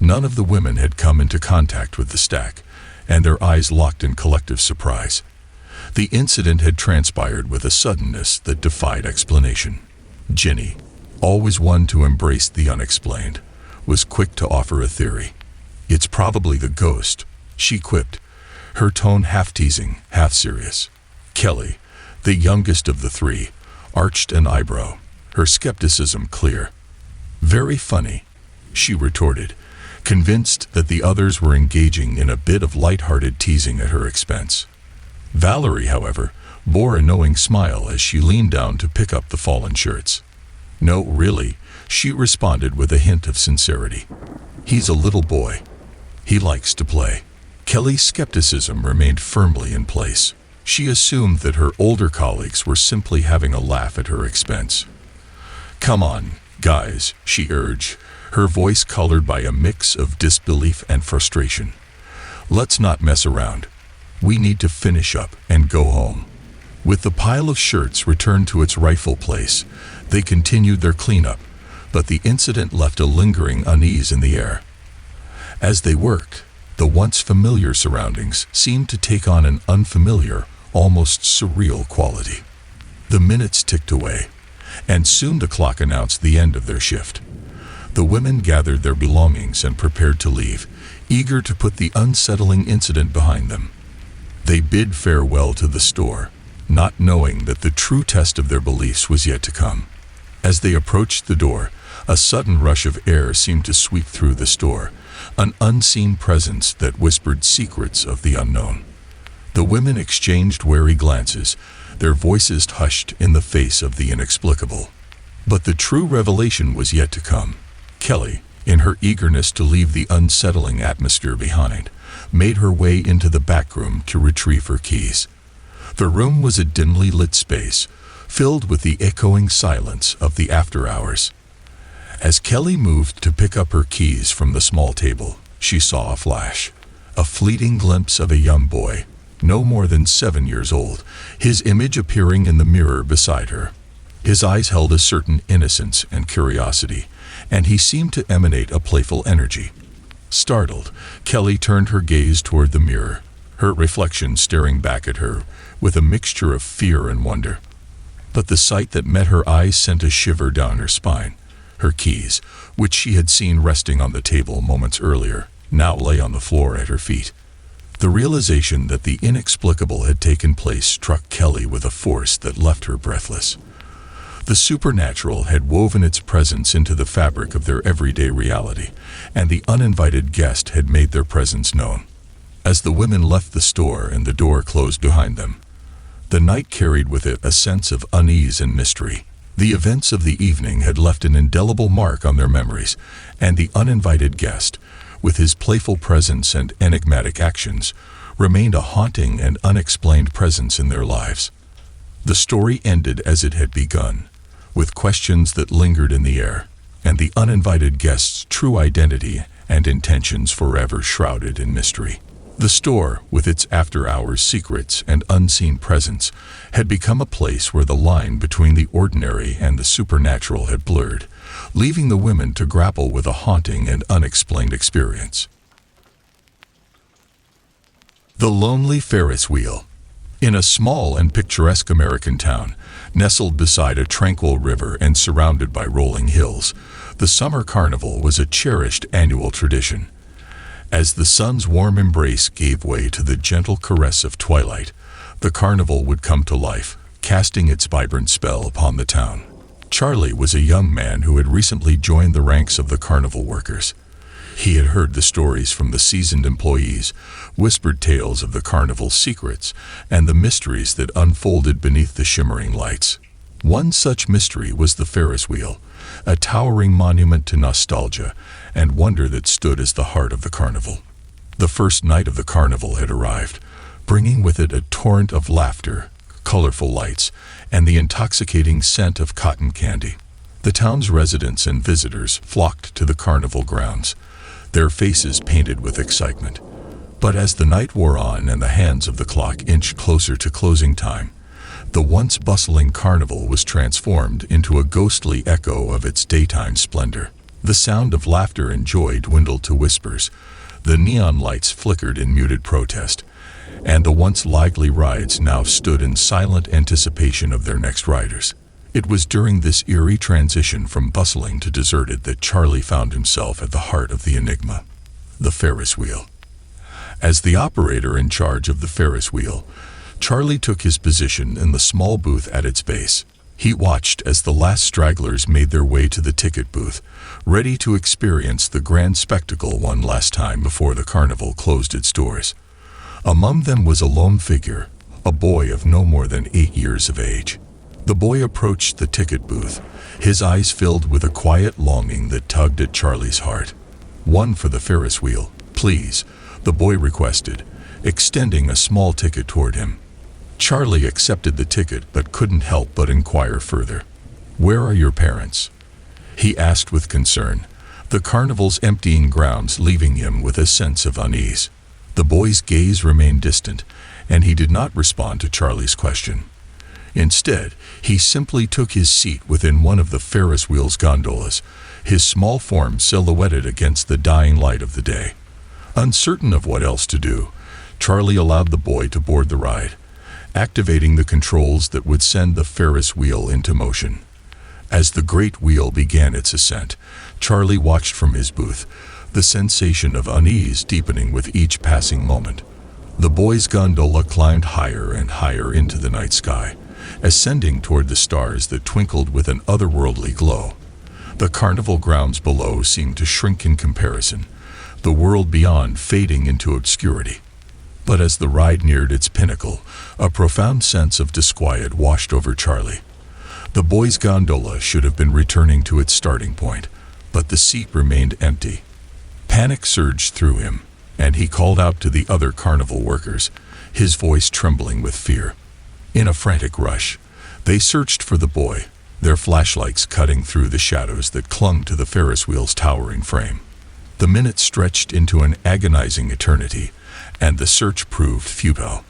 None of the women had come into contact with the stack, and their eyes locked in collective surprise. The incident had transpired with a suddenness that defied explanation. Ginny, always one to embrace the unexplained, was quick to offer a theory. "It's probably the ghost," she quipped, her tone half teasing, half serious. Kelly, the youngest of the three, arched an eyebrow, her skepticism clear. "Very funny," she retorted, convinced that the others were engaging in a bit of light-hearted teasing at her expense. Valerie, however, bore a knowing smile as she leaned down to pick up the fallen shirts. "No, really," she responded with a hint of sincerity. "He's a little boy. He likes to play." Kelly's skepticism remained firmly in place. She assumed that her older colleagues were simply having a laugh at her expense. "Come on, guys," she urged, her voice colored by a mix of disbelief and frustration. "Let's not mess around. We need to finish up and go home." With the pile of shirts returned to its rightful place, they continued their cleanup, but the incident left a lingering unease in the air. As they worked, the once familiar surroundings seemed to take on an unfamiliar, almost surreal quality. The minutes ticked away, and soon the clock announced the end of their shift. The women gathered their belongings and prepared to leave, eager to put the unsettling incident behind them. They bid farewell to the store, not knowing that the true test of their beliefs was yet to come. As they approached the door, a sudden rush of air seemed to sweep through the store, an unseen presence that whispered secrets of the unknown. The women exchanged wary glances, their voices hushed in the face of the inexplicable. But the true revelation was yet to come. Kelly, in her eagerness to leave the unsettling atmosphere behind, made her way into the back room to retrieve her keys. The room was a dimly lit space, filled with the echoing silence of the after hours. As Kelly moved to pick up her keys from the small table, she saw a flash, a fleeting glimpse of a young boy, no more than 7 years old, his image appearing in the mirror beside her. His eyes held a certain innocence and curiosity, and he seemed to emanate a playful energy. Startled, Kelly turned her gaze toward the mirror, her reflection staring back at her with a mixture of fear and wonder. But the sight that met her eyes sent a shiver down her spine. Her keys, which she had seen resting on the table moments earlier, now lay on the floor at her feet. The realization that the inexplicable had taken place struck Kelly with a force that left her breathless. The supernatural had woven its presence into the fabric of their everyday reality, and the uninvited guest had made their presence known. As the women left the store and the door closed behind them, the night carried with it a sense of unease and mystery. The events of the evening had left an indelible mark on their memories, and the uninvited guest, with his playful presence and enigmatic actions, remained a haunting and unexplained presence in their lives. The story ended as it had begun, with questions that lingered in the air, and the uninvited guest's true identity and intentions forever shrouded in mystery. The store, with its after-hours secrets and unseen presence, had become a place where the line between the ordinary and the supernatural had blurred, leaving the women to grapple with a haunting and unexplained experience. The Lonely Ferris Wheel. In a small and picturesque American town, nestled beside a tranquil river and surrounded by rolling hills, the summer carnival was a cherished annual tradition. As the sun's warm embrace gave way to the gentle caress of twilight, the carnival would come to life, casting its vibrant spell upon the town. Charlie was a young man who had recently joined the ranks of the carnival workers. He had heard the stories from the seasoned employees, whispered tales of the carnival's secrets, and the mysteries that unfolded beneath the shimmering lights. One such mystery was the Ferris wheel, a towering monument to nostalgia and wonder that stood as the heart of the carnival. The first night of the carnival had arrived, bringing with it a torrent of laughter, colorful lights, and the intoxicating scent of cotton candy. The town's residents and visitors flocked to the carnival grounds, their faces painted with excitement. But as the night wore on and the hands of the clock inched closer to closing time, the once bustling carnival was transformed into a ghostly echo of its daytime splendor. The sound of laughter and joy dwindled to whispers, the neon lights flickered in muted protest, and the once lively rides now stood in silent anticipation of their next riders. It was during this eerie transition from bustling to deserted that Charlie found himself at the heart of the enigma, the Ferris wheel. As the operator in charge of the Ferris wheel, Charlie took his position in the small booth at its base. He watched as the last stragglers made their way to the ticket booth, ready to experience the grand spectacle one last time before the carnival closed its doors. Among them was a lone figure, a boy of no more than 8 years of age. The boy approached the ticket booth, his eyes filled with a quiet longing that tugged at Charlie's heart. "One for the Ferris wheel, please," the boy requested, extending a small ticket toward him. Charlie accepted the ticket but couldn't help but inquire further. "Where are your parents?" he asked with concern, the carnival's emptying grounds leaving him with a sense of unease. The boy's gaze remained distant, and he did not respond to Charlie's question. Instead, he simply took his seat within one of the Ferris wheel's gondolas, his small form silhouetted against the dying light of the day. Uncertain of what else to do, Charlie allowed the boy to board the ride, activating the controls that would send the Ferris wheel into motion. As the great wheel began its ascent, Charlie watched from his booth, the sensation of unease deepening with each passing moment. The boy's gondola climbed higher and higher into the night sky, ascending toward the stars that twinkled with an otherworldly glow. The carnival grounds below seemed to shrink in comparison, the world beyond fading into obscurity. But as the ride neared its pinnacle, a profound sense of disquiet washed over Charlie. The boy's gondola should have been returning to its starting point, but the seat remained empty. Panic surged through him, and he called out to the other carnival workers, his voice trembling with fear. In a frantic rush, they searched for the boy, their flashlights cutting through the shadows that clung to the Ferris wheel's towering frame. The minutes stretched into an agonizing eternity, and the search proved futile.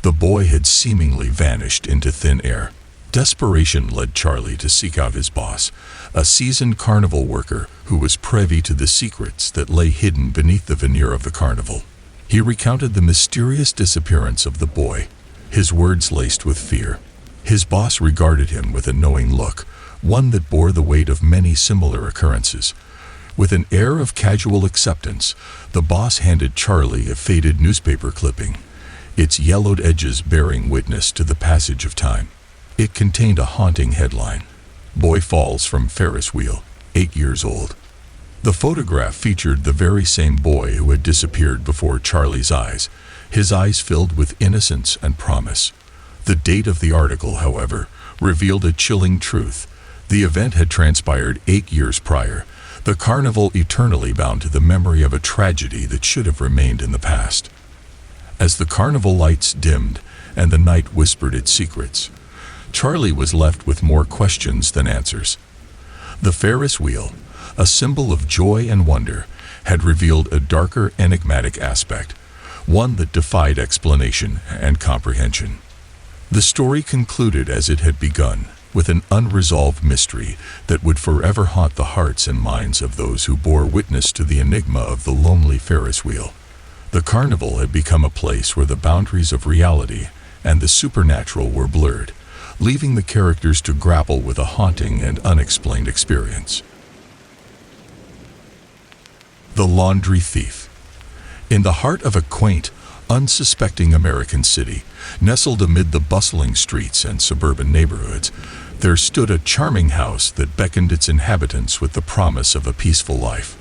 The boy had seemingly vanished into thin air. Desperation led Charlie to seek out his boss, a seasoned carnival worker who was privy to the secrets that lay hidden beneath the veneer of the carnival. He recounted the mysterious disappearance of the boy, his words laced with fear. His boss regarded him with a knowing look, one that bore the weight of many similar occurrences. With an air of casual acceptance, the boss handed Charlie a faded newspaper clipping, its yellowed edges bearing witness to the passage of time. It contained a haunting headline: "Boy falls from Ferris wheel, 8 years old." The photograph featured the very same boy who had disappeared before Charlie's eyes, his eyes filled with innocence and promise. The date of the article, however, revealed a chilling truth. The event had transpired 8 years prior, the carnival eternally bound to the memory of a tragedy that should have remained in the past. As the carnival lights dimmed and the night whispered its secrets, Charlie was left with more questions than answers. The Ferris wheel, a symbol of joy and wonder, had revealed a darker, enigmatic aspect, one that defied explanation and comprehension. The story concluded as it had begun, with an unresolved mystery that would forever haunt the hearts and minds of those who bore witness to the enigma of the lonely Ferris wheel. The carnival had become a place where the boundaries of reality and the supernatural were blurred, leaving the characters to grapple with a haunting and unexplained experience. The Laundry Thief. In the heart of a quaint, unsuspecting American city, nestled amid the bustling streets and suburban neighborhoods, there stood a charming house that beckoned its inhabitants with the promise of a peaceful life.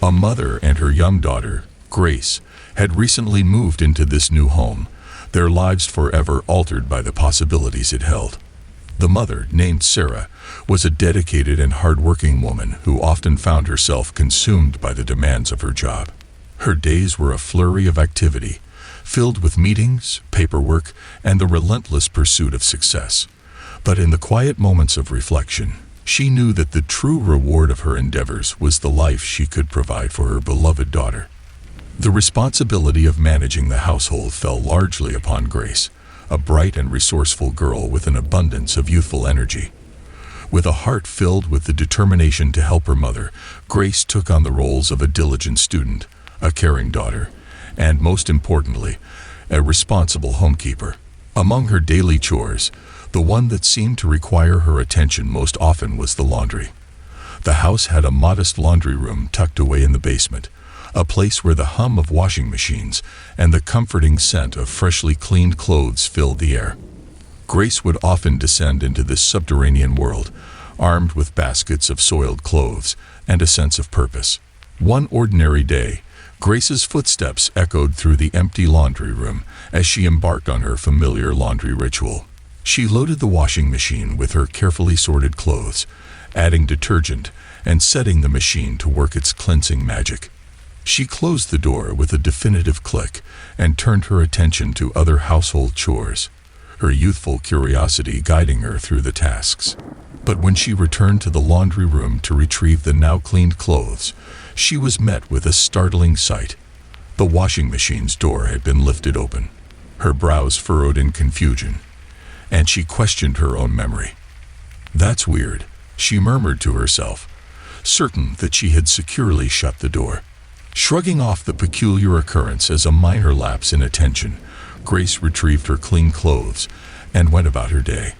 A mother and her young daughter, Grace, had recently moved into this new home, their lives forever altered by the possibilities it held. The mother, named Sarah, was a dedicated and hard-working woman who often found herself consumed by the demands of her job. Her days were a flurry of activity, filled with meetings, paperwork, and the relentless pursuit of success. But in the quiet moments of reflection, she knew that the true reward of her endeavors was the life she could provide for her beloved daughter. The responsibility of managing the household fell largely upon Grace, a bright and resourceful girl with an abundance of youthful energy. With a heart filled with the determination to help her mother, Grace took on the roles of a diligent student, a caring daughter, and most importantly, a responsible homekeeper. Among her daily chores, the one that seemed to require her attention most often was the laundry. The house had a modest laundry room tucked away in the basement, a place where the hum of washing machines and the comforting scent of freshly cleaned clothes filled the air. Grace would often descend into this subterranean world, armed with baskets of soiled clothes and a sense of purpose. One ordinary day, Grace's footsteps echoed through the empty laundry room as she embarked on her familiar laundry ritual. She loaded the washing machine with her carefully sorted clothes, adding detergent and setting the machine to work its cleansing magic. She closed the door with a definitive click and turned her attention to other household chores, her youthful curiosity guiding her through the tasks. But when she returned to the laundry room to retrieve the now cleaned clothes, she was met with a startling sight. The washing machine's door had been lifted open, her brows furrowed in confusion, and she questioned her own memory. "That's weird," she murmured to herself, certain that she had securely shut the door. Shrugging off the peculiar occurrence as a minor lapse in attention, Grace retrieved her clean clothes and went about her day.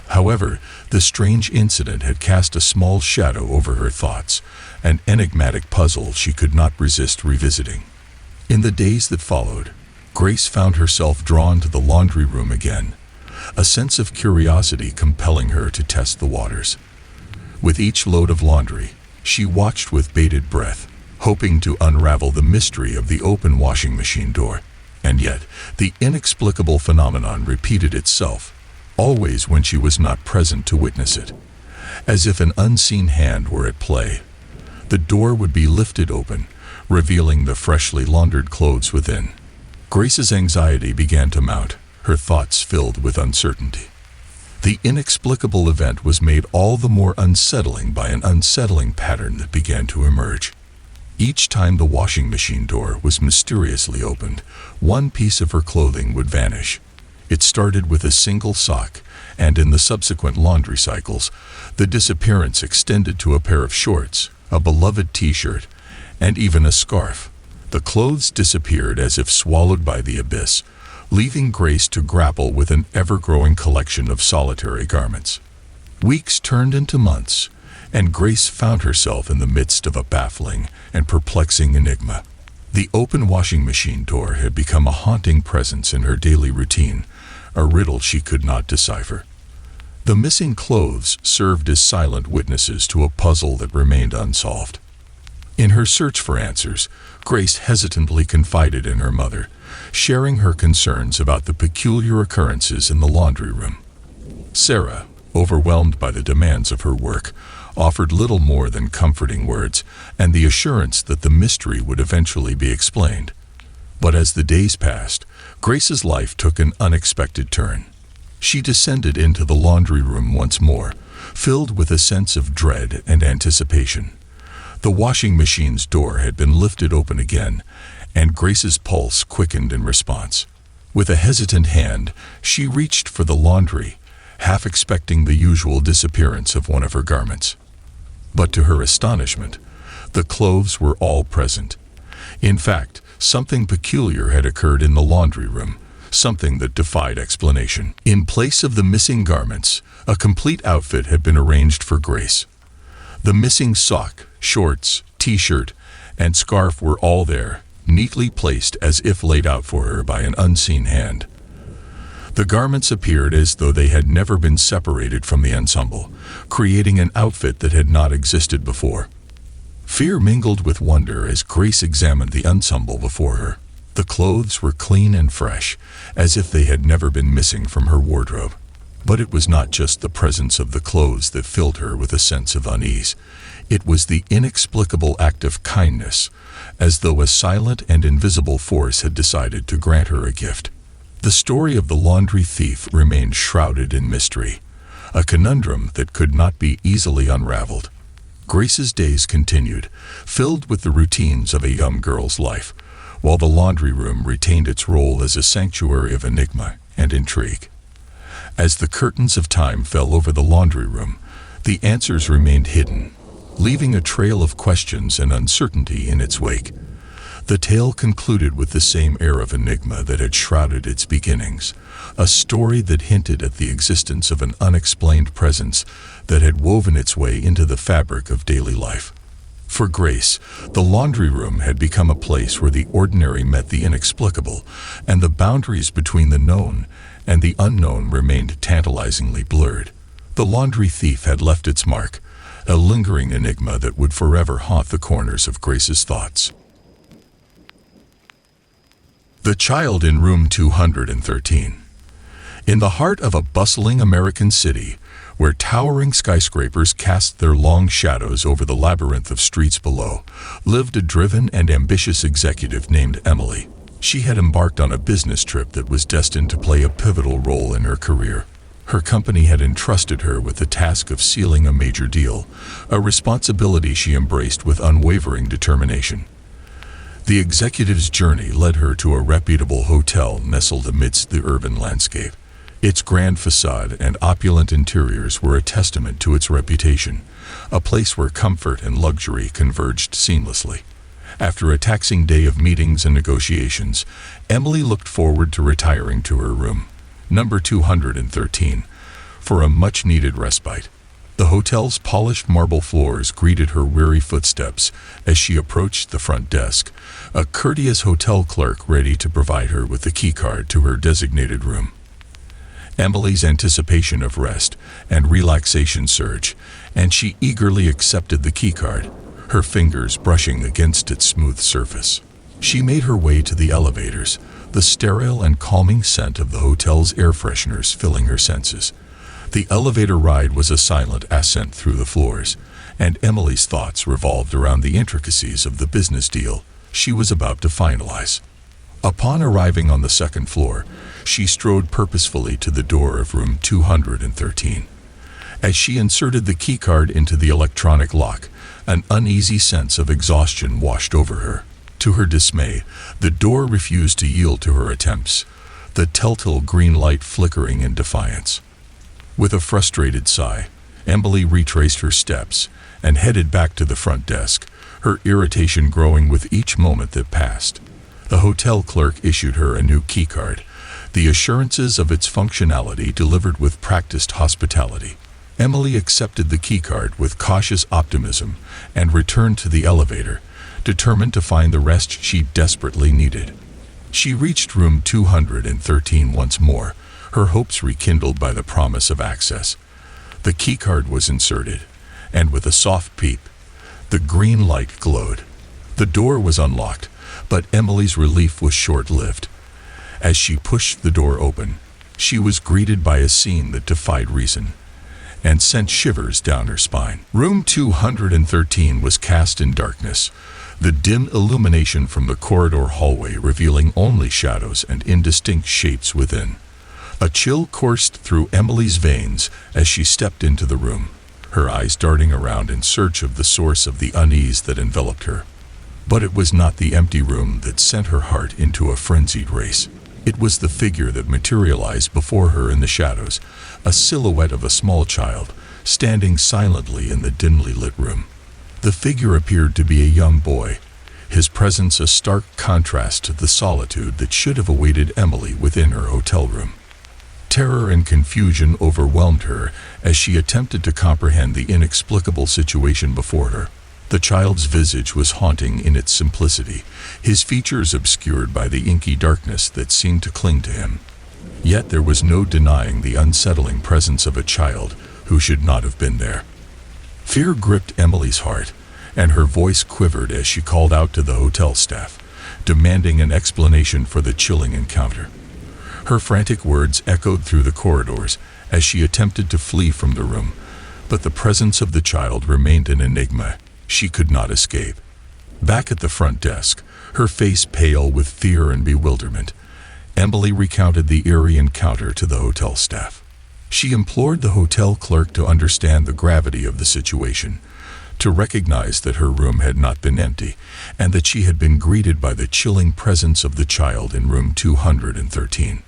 However, the strange incident had cast a small shadow over her thoughts, an enigmatic puzzle she could not resist revisiting. In the days that followed, Grace found herself drawn to the laundry room again, a sense of curiosity compelling her to test the waters. With each load of laundry, she watched with bated breath, hoping to unravel the mystery of the open washing machine door. And yet, the inexplicable phenomenon repeated itself, always when she was not present to witness it. As if an unseen hand were at play, the door would be lifted open, revealing the freshly laundered clothes within. Grace's anxiety began to mount, her thoughts filled with uncertainty. The inexplicable event was made all the more unsettling by an unsettling pattern that began to emerge. Each time the washing machine door was mysteriously opened, one piece of her clothing would vanish. It started with a single sock, and in the subsequent laundry cycles, the disappearance extended to a pair of shorts, a beloved t-shirt, and even a scarf. The clothes disappeared as if swallowed by the abyss, leaving Grace to grapple with an ever-growing collection of solitary garments. Weeks turned into months, and Grace found herself in the midst of a baffling and perplexing enigma. The open washing machine door had become a haunting presence in her daily routine, a riddle she could not decipher. The missing clothes served as silent witnesses to a puzzle that remained unsolved. In her search for answers, Grace hesitantly confided in her mother, sharing her concerns about the peculiar occurrences in the laundry room. Sarah, overwhelmed by the demands of her work, offered little more than comforting words and the assurance that the mystery would eventually be explained. But as the days passed, Grace's life took an unexpected turn. She descended into the laundry room once more, filled with a sense of dread and anticipation. The washing machine's door had been lifted open again, and Grace's pulse quickened in response. With a hesitant hand, she reached for the laundry, half expecting the usual disappearance of one of her garments. But to her astonishment, the clothes were all present. In fact, something peculiar had occurred in the laundry room, something that defied explanation. In place of the missing garments, a complete outfit had been arranged for Grace. The missing sock, shorts, t-shirt, and scarf were all there, neatly placed as if laid out for her by an unseen hand. The garments appeared as though they had never been separated from the ensemble, creating an outfit that had not existed before. Fear mingled with wonder as Grace examined the ensemble before her. The clothes were clean and fresh, as if they had never been missing from her wardrobe. But it was not just the presence of the clothes that filled her with a sense of unease. It was the inexplicable act of kindness, as though a silent and invisible force had decided to grant her a gift. The story of the laundry thief remained shrouded in mystery, a conundrum that could not be easily unraveled. Grace's days continued, filled with the routines of a young girl's life, while the laundry room retained its role as a sanctuary of enigma and intrigue. As the curtains of time fell over the laundry room, the answers remained hidden, leaving a trail of questions and uncertainty in its wake. The tale concluded with the same air of enigma that had shrouded its beginnings, a story that hinted at the existence of an unexplained presence that had woven its way into the fabric of daily life. For Grace, the laundry room had become a place where the ordinary met the inexplicable, and the boundaries between the known and the unknown remained tantalizingly blurred. The laundry thief had left its mark, a lingering enigma that would forever haunt the corners of Grace's thoughts. The child in room 213. In the heart of a bustling American city, where towering skyscrapers cast their long shadows over the labyrinth of streets below, lived a driven and ambitious executive named Emily. She had embarked on a business trip that was destined to play a pivotal role in her career. Her company had entrusted her with the task of sealing a major deal, a responsibility she embraced with unwavering determination. The executive's journey led her to a reputable hotel nestled amidst the urban landscape. Its grand facade and opulent interiors were a testament to its reputation, a place where comfort and luxury converged seamlessly. After a taxing day of meetings and negotiations, Emily looked forward to retiring to her room, number 213, for a much-needed respite. The hotel's polished marble floors greeted her weary footsteps as she approached the front desk, a courteous hotel clerk ready to provide her with the keycard to her designated room. Emily's anticipation of rest and relaxation surged, and she eagerly accepted the keycard, her fingers brushing against its smooth surface. She made her way to the elevators, the sterile and calming scent of the hotel's air fresheners filling her senses. The elevator ride was a silent ascent through the floors, and Emily's thoughts revolved around the intricacies of the business deal she was about to finalize. Upon arriving on the second floor, she strode purposefully to the door of room 213. As she inserted the keycard into the electronic lock, an uneasy sense of exhaustion washed over her. To her dismay, the door refused to yield to her attempts, the telltale green light flickering in defiance. With a frustrated sigh, Emily retraced her steps and headed back to the front desk, her irritation growing with each moment that passed. The hotel clerk issued her a new keycard, the assurances of its functionality delivered with practiced hospitality. Emily accepted the keycard with cautious optimism and returned to the elevator, determined to find the rest she desperately needed. She reached room 213 once more, her hopes rekindled by the promise of access. The keycard was inserted, and with a soft peep, the green light glowed. The door was unlocked, but Emily's relief was short-lived. As she pushed the door open, she was greeted by a scene that defied reason and sent shivers down her spine. Room 213 was cast in darkness, the dim illumination from the corridor hallway revealing only shadows and indistinct shapes within. A chill coursed through Emily's veins as she stepped into the room, her eyes darting around in search of the source of the unease that enveloped her. But it was not the empty room that sent her heart into a frenzied race. It was the figure that materialized before her in the shadows, a silhouette of a small child, standing silently in the dimly lit room. The figure appeared to be a young boy, his presence a stark contrast to the solitude that should have awaited Emily within her hotel room. Terror and confusion overwhelmed her as she attempted to comprehend the inexplicable situation before her. The child's visage was haunting in its simplicity, his features obscured by the inky darkness that seemed to cling to him. Yet there was no denying the unsettling presence of a child who should not have been there. Fear gripped Emily's heart, and her voice quivered as she called out to the hotel staff, demanding an explanation for the chilling encounter. Her frantic words echoed through the corridors as she attempted to flee from the room, but the presence of the child remained an enigma she could not escape. Back at the front desk, her face pale with fear and bewilderment, Emily recounted the eerie encounter to the hotel staff. She implored the hotel clerk to understand the gravity of the situation, to recognize that her room had not been empty, and that she had been greeted by the chilling presence of the child in room 213.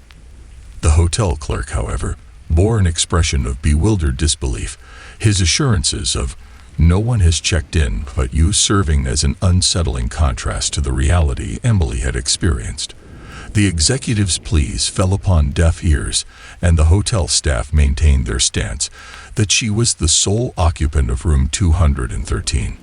The hotel clerk, however, bore an expression of bewildered disbelief, his assurances of "no one has checked in but you" serving as an unsettling contrast to the reality Emily had experienced. The executive's pleas fell upon deaf ears, and the hotel staff maintained their stance that she was the sole occupant of room 213.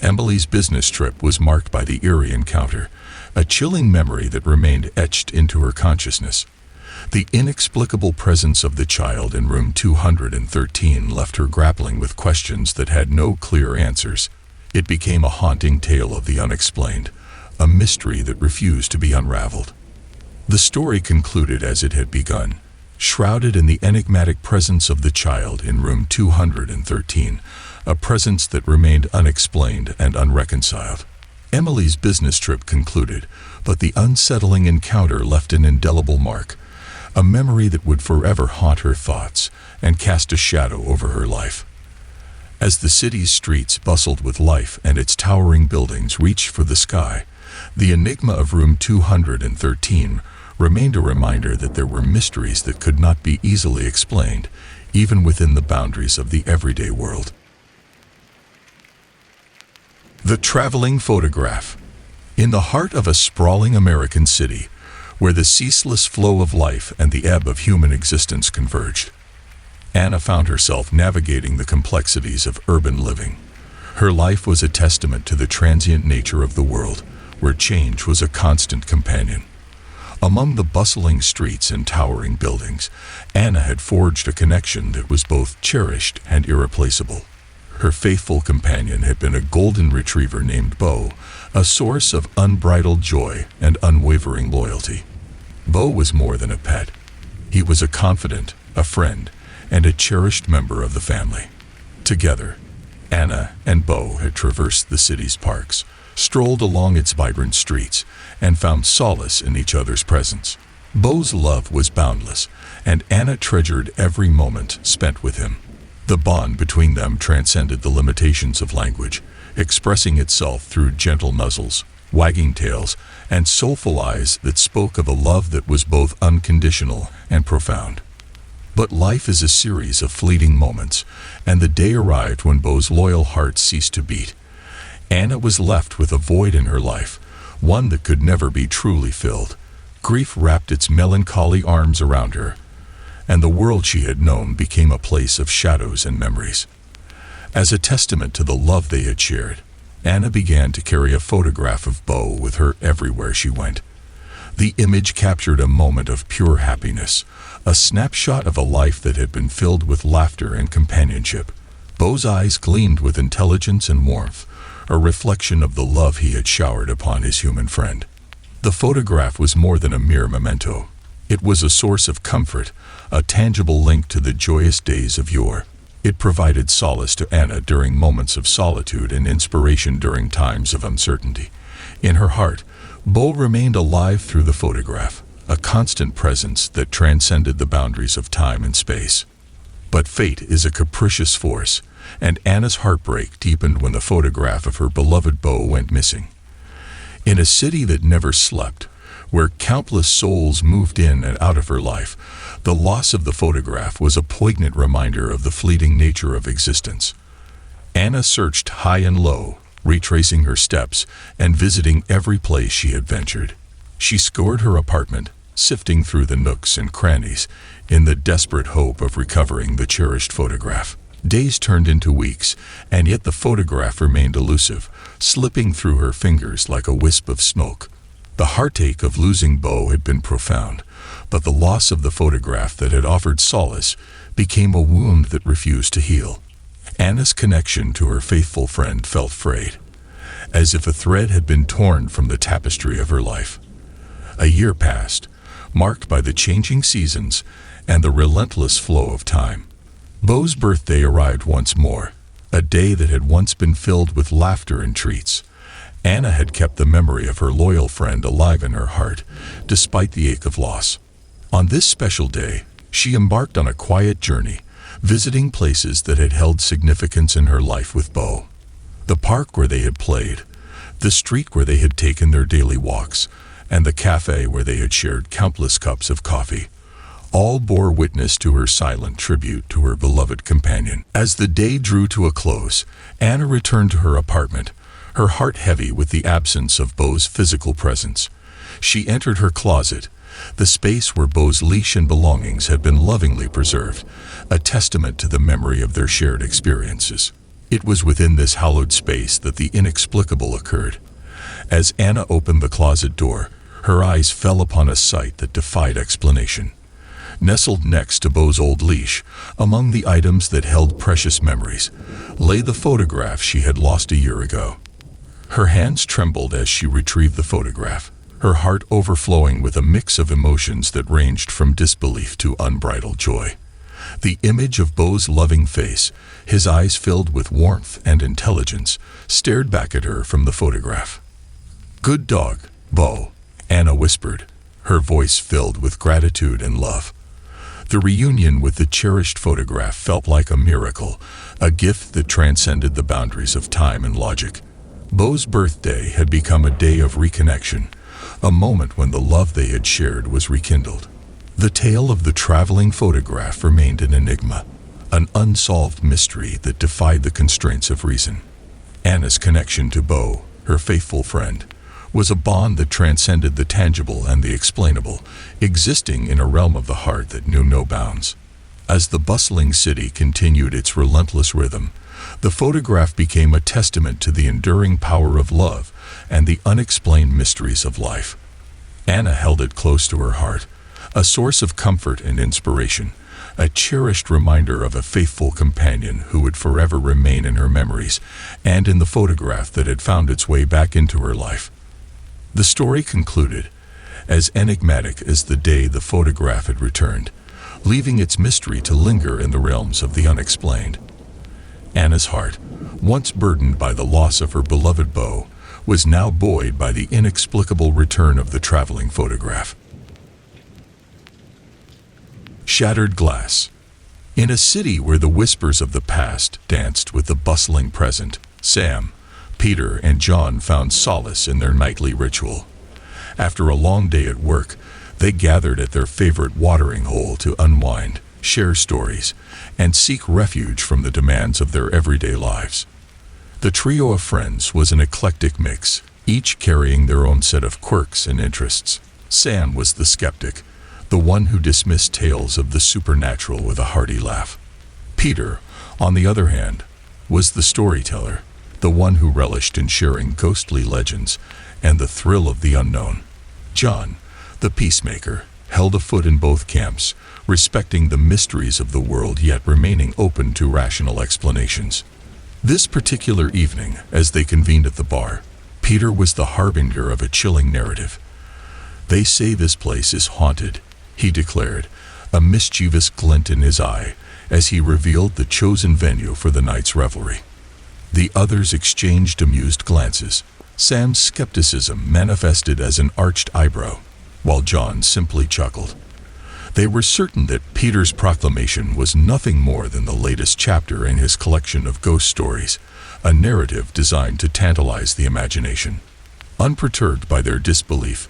Emily's business trip was marked by the eerie encounter, a chilling memory that remained etched into her consciousness. The inexplicable presence of the child in room 213 left her grappling with questions that had no clear answers. It became a haunting tale of the unexplained, a mystery that refused to be unraveled. The story concluded as it had begun, shrouded in the enigmatic presence of the child in room 213, a presence that remained unexplained and unreconciled. Emily's business trip concluded, but the unsettling encounter left an indelible mark, a memory that would forever haunt her thoughts and cast a shadow over her life. As the city's streets bustled with life and its towering buildings reached for the sky, the enigma of room 213 remained a reminder that there were mysteries that could not be easily explained, even within the boundaries of the everyday world. The traveling photograph. In the heart of a sprawling American city, where the ceaseless flow of life and the ebb of human existence converged, Anna found herself navigating the complexities of urban living. Her life was a testament to the transient nature of the world, where change was a constant companion. Among the bustling streets and towering buildings, Anna had forged a connection that was both cherished and irreplaceable. Her faithful companion had been a golden retriever named Bo, a source of unbridled joy and unwavering loyalty. Bo was more than a pet. He was a confidant, a friend, and a cherished member of the family. Together, Anna and Bo had traversed the city's parks, strolled along its vibrant streets, and found solace in each other's presence. Bo's love was boundless, and Anna treasured every moment spent with him. The bond between them transcended the limitations of language, expressing itself through gentle nuzzles, wagging tails, and soulful eyes that spoke of a love that was both unconditional and profound. But life is a series of fleeting moments, and the day arrived when Bo's loyal heart ceased to beat. Anna was left with a void in her life, one that could never be truly filled. Grief wrapped its melancholy arms around her, and the world she had known became a place of shadows and memories. As a testament to the love they had shared, Anna began to carry a photograph of Bo with her everywhere she went. The image captured a moment of pure happiness, a snapshot of a life that had been filled with laughter and companionship. Bo's eyes gleamed with intelligence and warmth, a reflection of the love he had showered upon his human friend. The photograph was more than a mere memento. It was a source of comfort, a tangible link to the joyous days of yore. It provided solace to Anna during moments of solitude and inspiration during times of uncertainty. In her heart, Bo remained alive through the photograph, a constant presence that transcended the boundaries of time and space. But fate is a capricious force, and Anna's heartbreak deepened when the photograph of her beloved Bo went missing. In a city that never slept, where countless souls moved in and out of her life, the loss of the photograph was a poignant reminder of the fleeting nature of existence. Anna searched high and low, retracing her steps and visiting every place she had ventured. She scoured her apartment, sifting through the nooks and crannies in the desperate hope of recovering the cherished photograph. Days turned into weeks, and yet the photograph remained elusive, slipping through her fingers like a wisp of smoke. The heartache of losing Bo had been profound, but the loss of the photograph that had offered solace became a wound that refused to heal. Anna's connection to her faithful friend felt frayed, as if a thread had been torn from the tapestry of her life. A year passed, marked by the changing seasons and the relentless flow of time. Bo's birthday arrived once more, a day that had once been filled with laughter and treats. Anna had kept the memory of her loyal friend alive in her heart, despite the ache of loss. On this special day, she embarked on a quiet journey, visiting places that had held significance in her life with Bo. The park where they had played, the street where they had taken their daily walks, and the cafe where they had shared countless cups of coffee, all bore witness to her silent tribute to her beloved companion. As the day drew to a close, Anna returned to her apartment, her heart heavy with the absence of Bo's physical presence. She entered her closet, the space where Bo's leash and belongings had been lovingly preserved, a testament to the memory of their shared experiences. It was within this hallowed space that the inexplicable occurred. As Anna opened the closet door, her eyes fell upon a sight that defied explanation. Nestled next to Bo's old leash, among the items that held precious memories, lay the photograph she had lost a year ago. Her hands trembled as she retrieved the photograph, her heart overflowing with a mix of emotions that ranged from disbelief to unbridled joy. The image of Bo's loving face, his eyes filled with warmth and intelligence, stared back at her from the photograph. "Good dog, Bo," Anna whispered, her voice filled with gratitude and love. The reunion with the cherished photograph felt like a miracle, a gift that transcended the boundaries of time and logic. Bo's birthday had become a day of reconnection, a moment when the love they had shared was rekindled. The tale of the traveling photograph remained an enigma, an unsolved mystery that defied the constraints of reason. Anna's connection to Bo, her faithful friend, was a bond that transcended the tangible and the explainable, existing in a realm of the heart that knew no bounds. As the bustling city continued its relentless rhythm, the photograph became a testament to the enduring power of love and the unexplained mysteries of life. Anna held it close to her heart, a source of comfort and inspiration, a cherished reminder of a faithful companion who would forever remain in her memories and in the photograph that had found its way back into her life. The story concluded, as enigmatic as the day the photograph had returned, leaving its mystery to linger in the realms of the unexplained. Anna's heart, once burdened by the loss of her beloved Bo, was now buoyed by the inexplicable return of the traveling photograph. Shattered glass. In a city where the whispers of the past danced with the bustling present, Sam, Peter, and John found solace in their nightly ritual. After a long day at work, they gathered at their favorite watering hole to unwind, share stories, and seek refuge from the demands of their everyday lives. The trio of friends was an eclectic mix, each carrying their own set of quirks and interests. Sam was the skeptic, the one who dismissed tales of the supernatural with a hearty laugh. Peter, on the other hand, was the storyteller, the one who relished in sharing ghostly legends and the thrill of the unknown. John, the peacemaker, held a foot in both camps, respecting the mysteries of the world yet remaining open to rational explanations. This particular evening, as they convened at the bar, Peter was the harbinger of a chilling narrative. "They say this place is haunted," he declared, a mischievous glint in his eye, as he revealed the chosen venue for the night's revelry. The others exchanged amused glances. Sam's skepticism manifested as an arched eyebrow, while John simply chuckled. They were certain that Peter's proclamation was nothing more than the latest chapter in his collection of ghost stories, a narrative designed to tantalize the imagination. Unperturbed by their disbelief,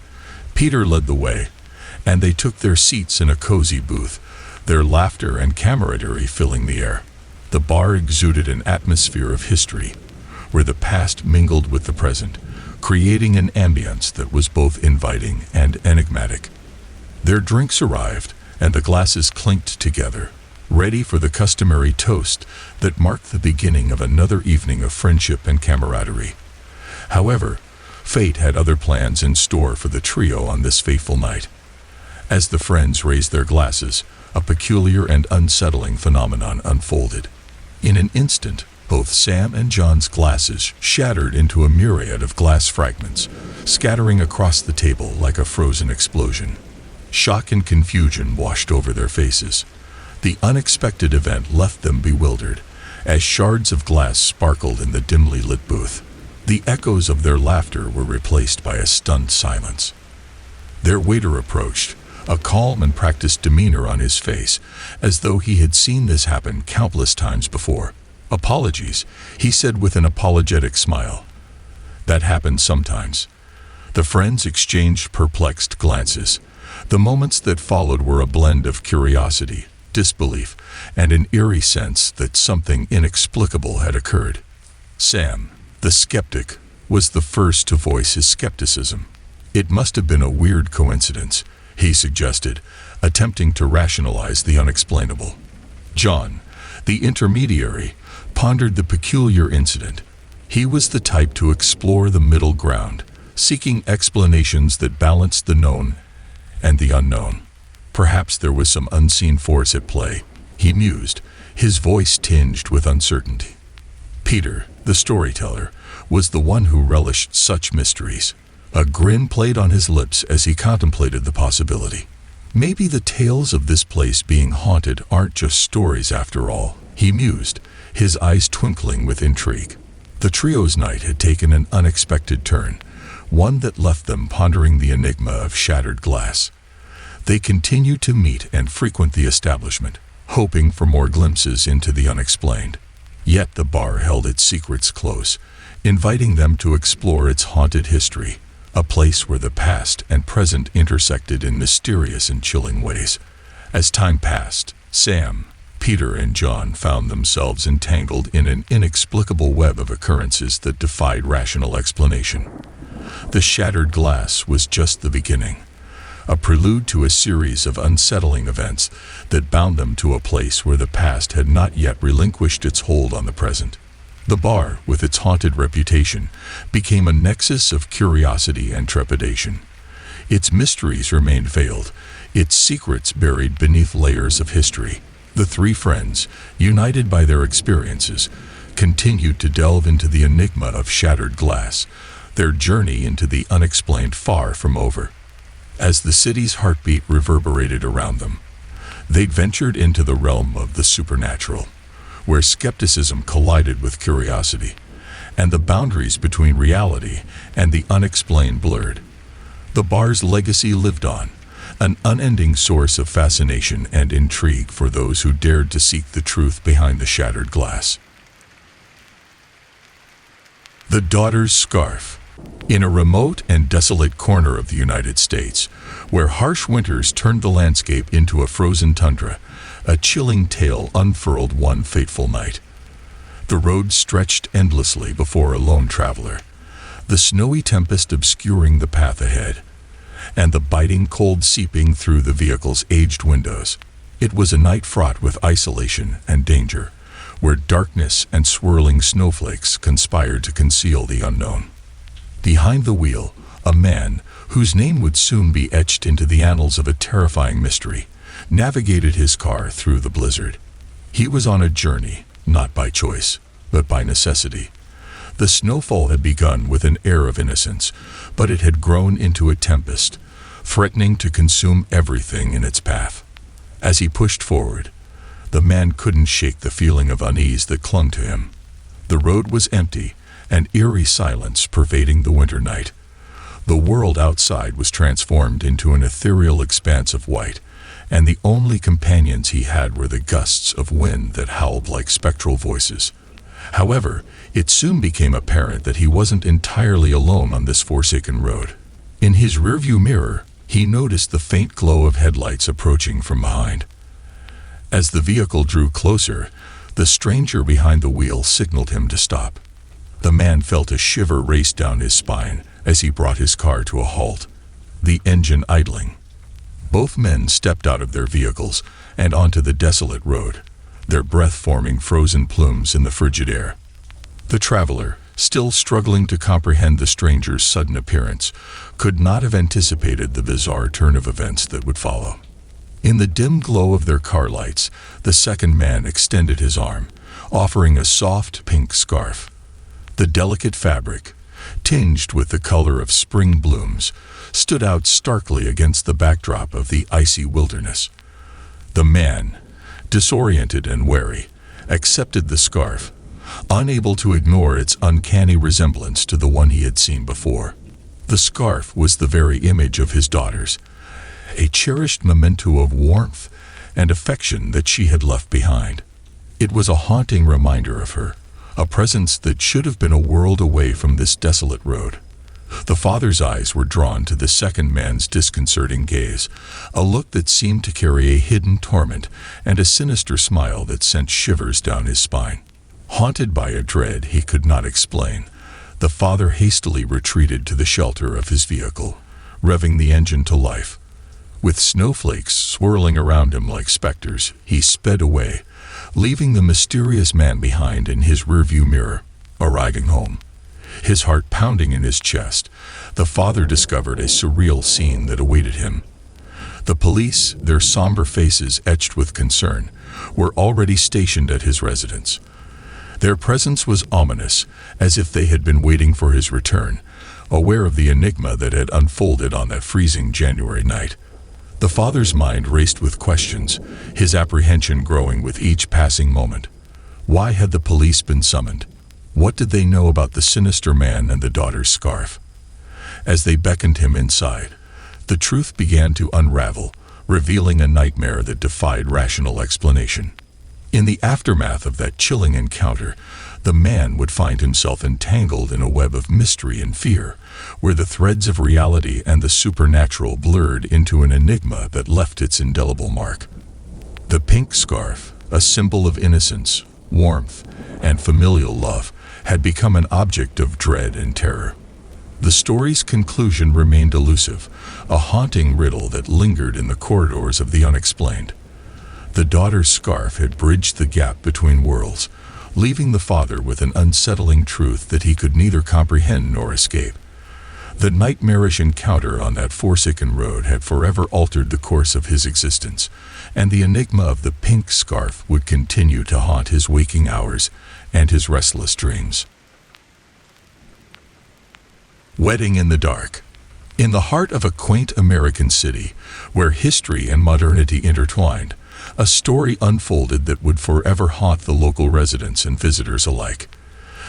Peter led the way, and they took their seats in a cozy booth, their laughter and camaraderie filling the air. The bar exuded an atmosphere of history, where the past mingled with the present, creating an ambience that was both inviting and enigmatic. Their drinks arrived, and the glasses clinked together, ready for the customary toast that marked the beginning of another evening of friendship and camaraderie. However, fate had other plans in store for the trio on this fateful night. As the friends raised their glasses, a peculiar and unsettling phenomenon unfolded. In an instant, both Sam and John's glasses shattered into a myriad of glass fragments, scattering across the table like a frozen explosion. Shock and confusion washed over their faces. The unexpected event left them bewildered, as shards of glass sparkled in the dimly lit booth. The echoes of their laughter were replaced by a stunned silence. Their waiter approached, a calm and practiced demeanor on his face, as though he had seen this happen countless times before. "Apologies," he said with an apologetic smile. "That happens sometimes." The friends exchanged perplexed glances. The moments that followed were a blend of curiosity, disbelief, and an eerie sense that something inexplicable had occurred. Sam, the skeptic, was the first to voice his skepticism. "It must have been a weird coincidence," he suggested, attempting to rationalize the unexplainable. John, the intermediary, pondered the peculiar incident. He was the type to explore the middle ground, seeking explanations that balanced the known and the unknown. Perhaps there was some unseen force at play, he mused, his voice tinged with uncertainty. Peter, the storyteller, was the one who relished such mysteries. A grin played on his lips as he contemplated the possibility. Maybe the tales of this place being haunted aren't just stories after all, he mused, his eyes twinkling with intrigue. The trio's night had taken an unexpected turn, one that left them pondering the enigma of shattered glass. They continued to meet and frequent the establishment, hoping for more glimpses into the unexplained. Yet the bar held its secrets close, inviting them to explore its haunted history, a place where the past and present intersected in mysterious and chilling ways. As time passed, Sam, Peter, and John found themselves entangled in an inexplicable web of occurrences that defied rational explanation. The shattered glass was just the beginning, a prelude to a series of unsettling events that bound them to a place where the past had not yet relinquished its hold on the present. The bar, with its haunted reputation, became a nexus of curiosity and trepidation. Its mysteries remained veiled, its secrets buried beneath layers of history. The three friends, united by their experiences, continued to delve into the enigma of shattered glass, their journey into the unexplained far from over. As the city's heartbeat reverberated around them, they ventured into the realm of the supernatural, where skepticism collided with curiosity, and the boundaries between reality and the unexplained blurred. The bar's legacy lived on, an unending source of fascination and intrigue for those who dared to seek the truth behind the shattered glass. The Daughter's Scarf. In a remote and desolate corner of the United States, where harsh winters turned the landscape into a frozen tundra, a chilling tale unfurled one fateful night. The road stretched endlessly before a lone traveler, the snowy tempest obscuring the path ahead, and the biting cold seeping through the vehicle's aged windows. It was a night fraught with isolation and danger, where darkness and swirling snowflakes conspired to conceal the unknown. Behind the wheel, a man, whose name would soon be etched into the annals of a terrifying mystery, navigated his car through the blizzard. He was on a journey, not by choice, but by necessity. The snowfall had begun with an air of innocence, but it had grown into a tempest, threatening to consume everything in its path. As he pushed forward, The man couldn't shake the feeling of unease that clung to him. The road was empty, an eerie silence pervading the winter night. The world outside was transformed into an ethereal expanse of white, and the only companions he had were the gusts of wind that howled like spectral voices. However, it soon became apparent that he wasn't entirely alone on this forsaken road. In his rearview mirror, he noticed the faint glow of headlights approaching from behind. As the vehicle drew closer, the stranger behind the wheel signaled him to stop. The man felt a shiver race down his spine as he brought his car to a halt, the engine idling. Both men stepped out of their vehicles and onto the desolate road, their breath forming frozen plumes in the frigid air. The traveler, still struggling to comprehend the stranger's sudden appearance, could not have anticipated the bizarre turn of events that would follow. In the dim glow of their car lights, the second man extended his arm, offering a soft pink scarf. The delicate fabric, tinged with the color of spring blooms, stood out starkly against the backdrop of the icy wilderness. The man, disoriented and wary, accepted the scarf, unable to ignore its uncanny resemblance to the one he had seen before. The scarf was the very image of his daughter's, a cherished memento of warmth and affection that she had left behind. It was a haunting reminder of her, a presence that should have been a world away from this desolate road. The father's eyes were drawn to the second man's disconcerting gaze, a look that seemed to carry a hidden torment and a sinister smile that sent shivers down his spine. Haunted by a dread he could not explain, the father hastily retreated to the shelter of his vehicle, revving the engine to life. With snowflakes swirling around him like specters, he sped away, leaving the mysterious man behind in his rearview mirror. Arriving home, his heart pounding in his chest, the father discovered a surreal scene that awaited him. The police, their somber faces etched with concern, were already stationed at his residence. Their presence was ominous, as if they had been waiting for his return, aware of the enigma that had unfolded on that freezing January night. The father's mind raced with questions, his apprehension growing with each passing moment. Why had the police been summoned? What did they know about the sinister man and the daughter's scarf? As they beckoned him inside, the truth began to unravel, revealing a nightmare that defied rational explanation. In the aftermath of that chilling encounter, the man would find himself entangled in a web of mystery and fear, where the threads of reality and the supernatural blurred into an enigma that left its indelible mark. The pink scarf, a symbol of innocence, warmth, and familial love, had become an object of dread and terror. The story's conclusion remained elusive, a haunting riddle that lingered in the corridors of the unexplained. The daughter's scarf had bridged the gap between worlds, leaving the father with an unsettling truth that he could neither comprehend nor escape. The nightmarish encounter on that forsaken road had forever altered the course of his existence, and the enigma of the pink scarf would continue to haunt his waking hours and his restless dreams. Wedding in the Dark. In the heart of a quaint American city, where history and modernity intertwined, a story unfolded that would forever haunt the local residents and visitors alike.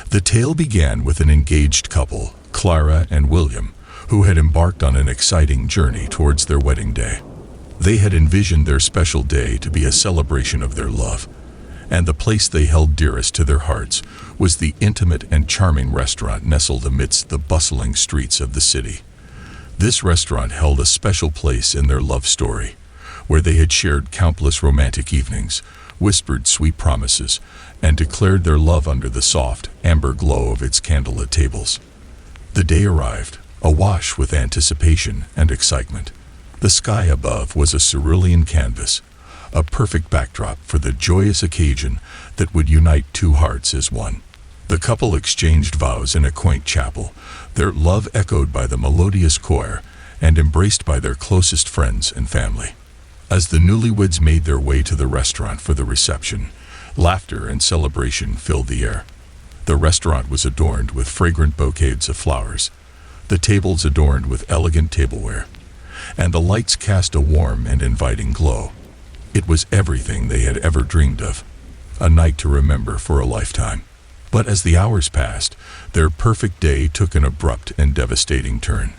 The tale began with an engaged couple, Clara and William, who had embarked on an exciting journey towards their wedding day. They had envisioned their special day to be a celebration of their love, and the place they held dearest to their hearts was the intimate and charming restaurant nestled amidst the bustling streets of the city. This restaurant held a special place in their love story, where they had shared countless romantic evenings, whispered sweet promises, and declared their love under the soft, amber glow of its candlelit tables. The day arrived, awash with anticipation and excitement. The sky above was a cerulean canvas, a perfect backdrop for the joyous occasion that would unite two hearts as one. The couple exchanged vows in a quaint chapel, their love echoed by the melodious choir and embraced by their closest friends and family. As the newlyweds made their way to the restaurant for the reception, laughter and celebration filled the air. The restaurant was adorned with fragrant bouquets of flowers, the tables adorned with elegant tableware, and the lights cast a warm and inviting glow. It was everything they had ever dreamed of, a night to remember for a lifetime. But as the hours passed, their perfect day took an abrupt and devastating turn.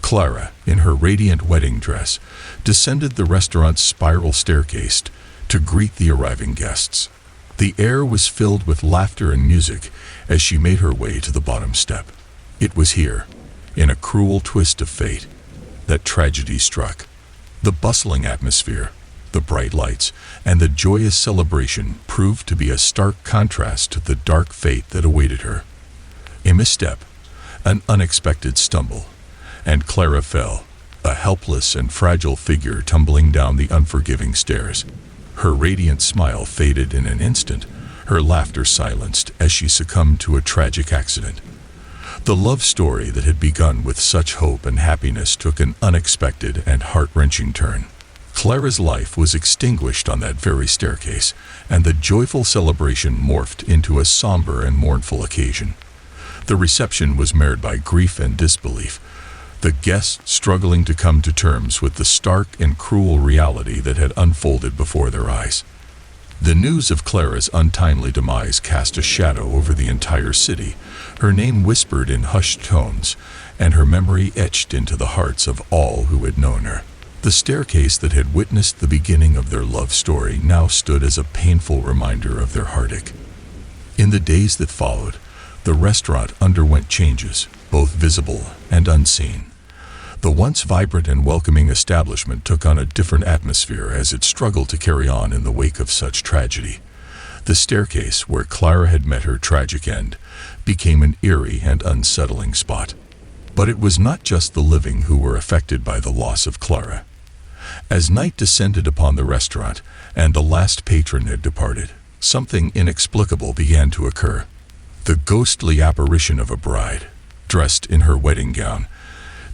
Clara, in her radiant wedding dress, descended the restaurant's spiral staircase to greet the arriving guests. The air was filled with laughter and music as she made her way to the bottom step. It was here, in a cruel twist of fate, that tragedy struck. The bustling atmosphere, the bright lights, and the joyous celebration proved to be a stark contrast to the dark fate that awaited her. A misstep, an unexpected stumble, and Clara fell, a helpless and fragile figure tumbling down the unforgiving stairs. Her radiant smile faded in an instant, her laughter silenced as she succumbed to a tragic accident. The love story that had begun with such hope and happiness took an unexpected and heart-wrenching turn. Clara's life was extinguished on that very staircase, and the joyful celebration morphed into a somber and mournful occasion. The reception was marred by grief and disbelief, the guests struggling to come to terms with the stark and cruel reality that had unfolded before their eyes. The news of Clara's untimely demise cast a shadow over the entire city, her name whispered in hushed tones, and her memory etched into the hearts of all who had known her. The staircase that had witnessed the beginning of their love story now stood as a painful reminder of their heartache. In the days that followed, the restaurant underwent changes, both visible and unseen. The once vibrant and welcoming establishment took on a different atmosphere as it struggled to carry on in the wake of such tragedy. The staircase, where Clara had met her tragic end, became an eerie and unsettling spot. But it was not just the living who were affected by the loss of Clara. As night descended upon the restaurant and the last patron had departed, something inexplicable began to occur. The ghostly apparition of a bride, dressed in her wedding gown,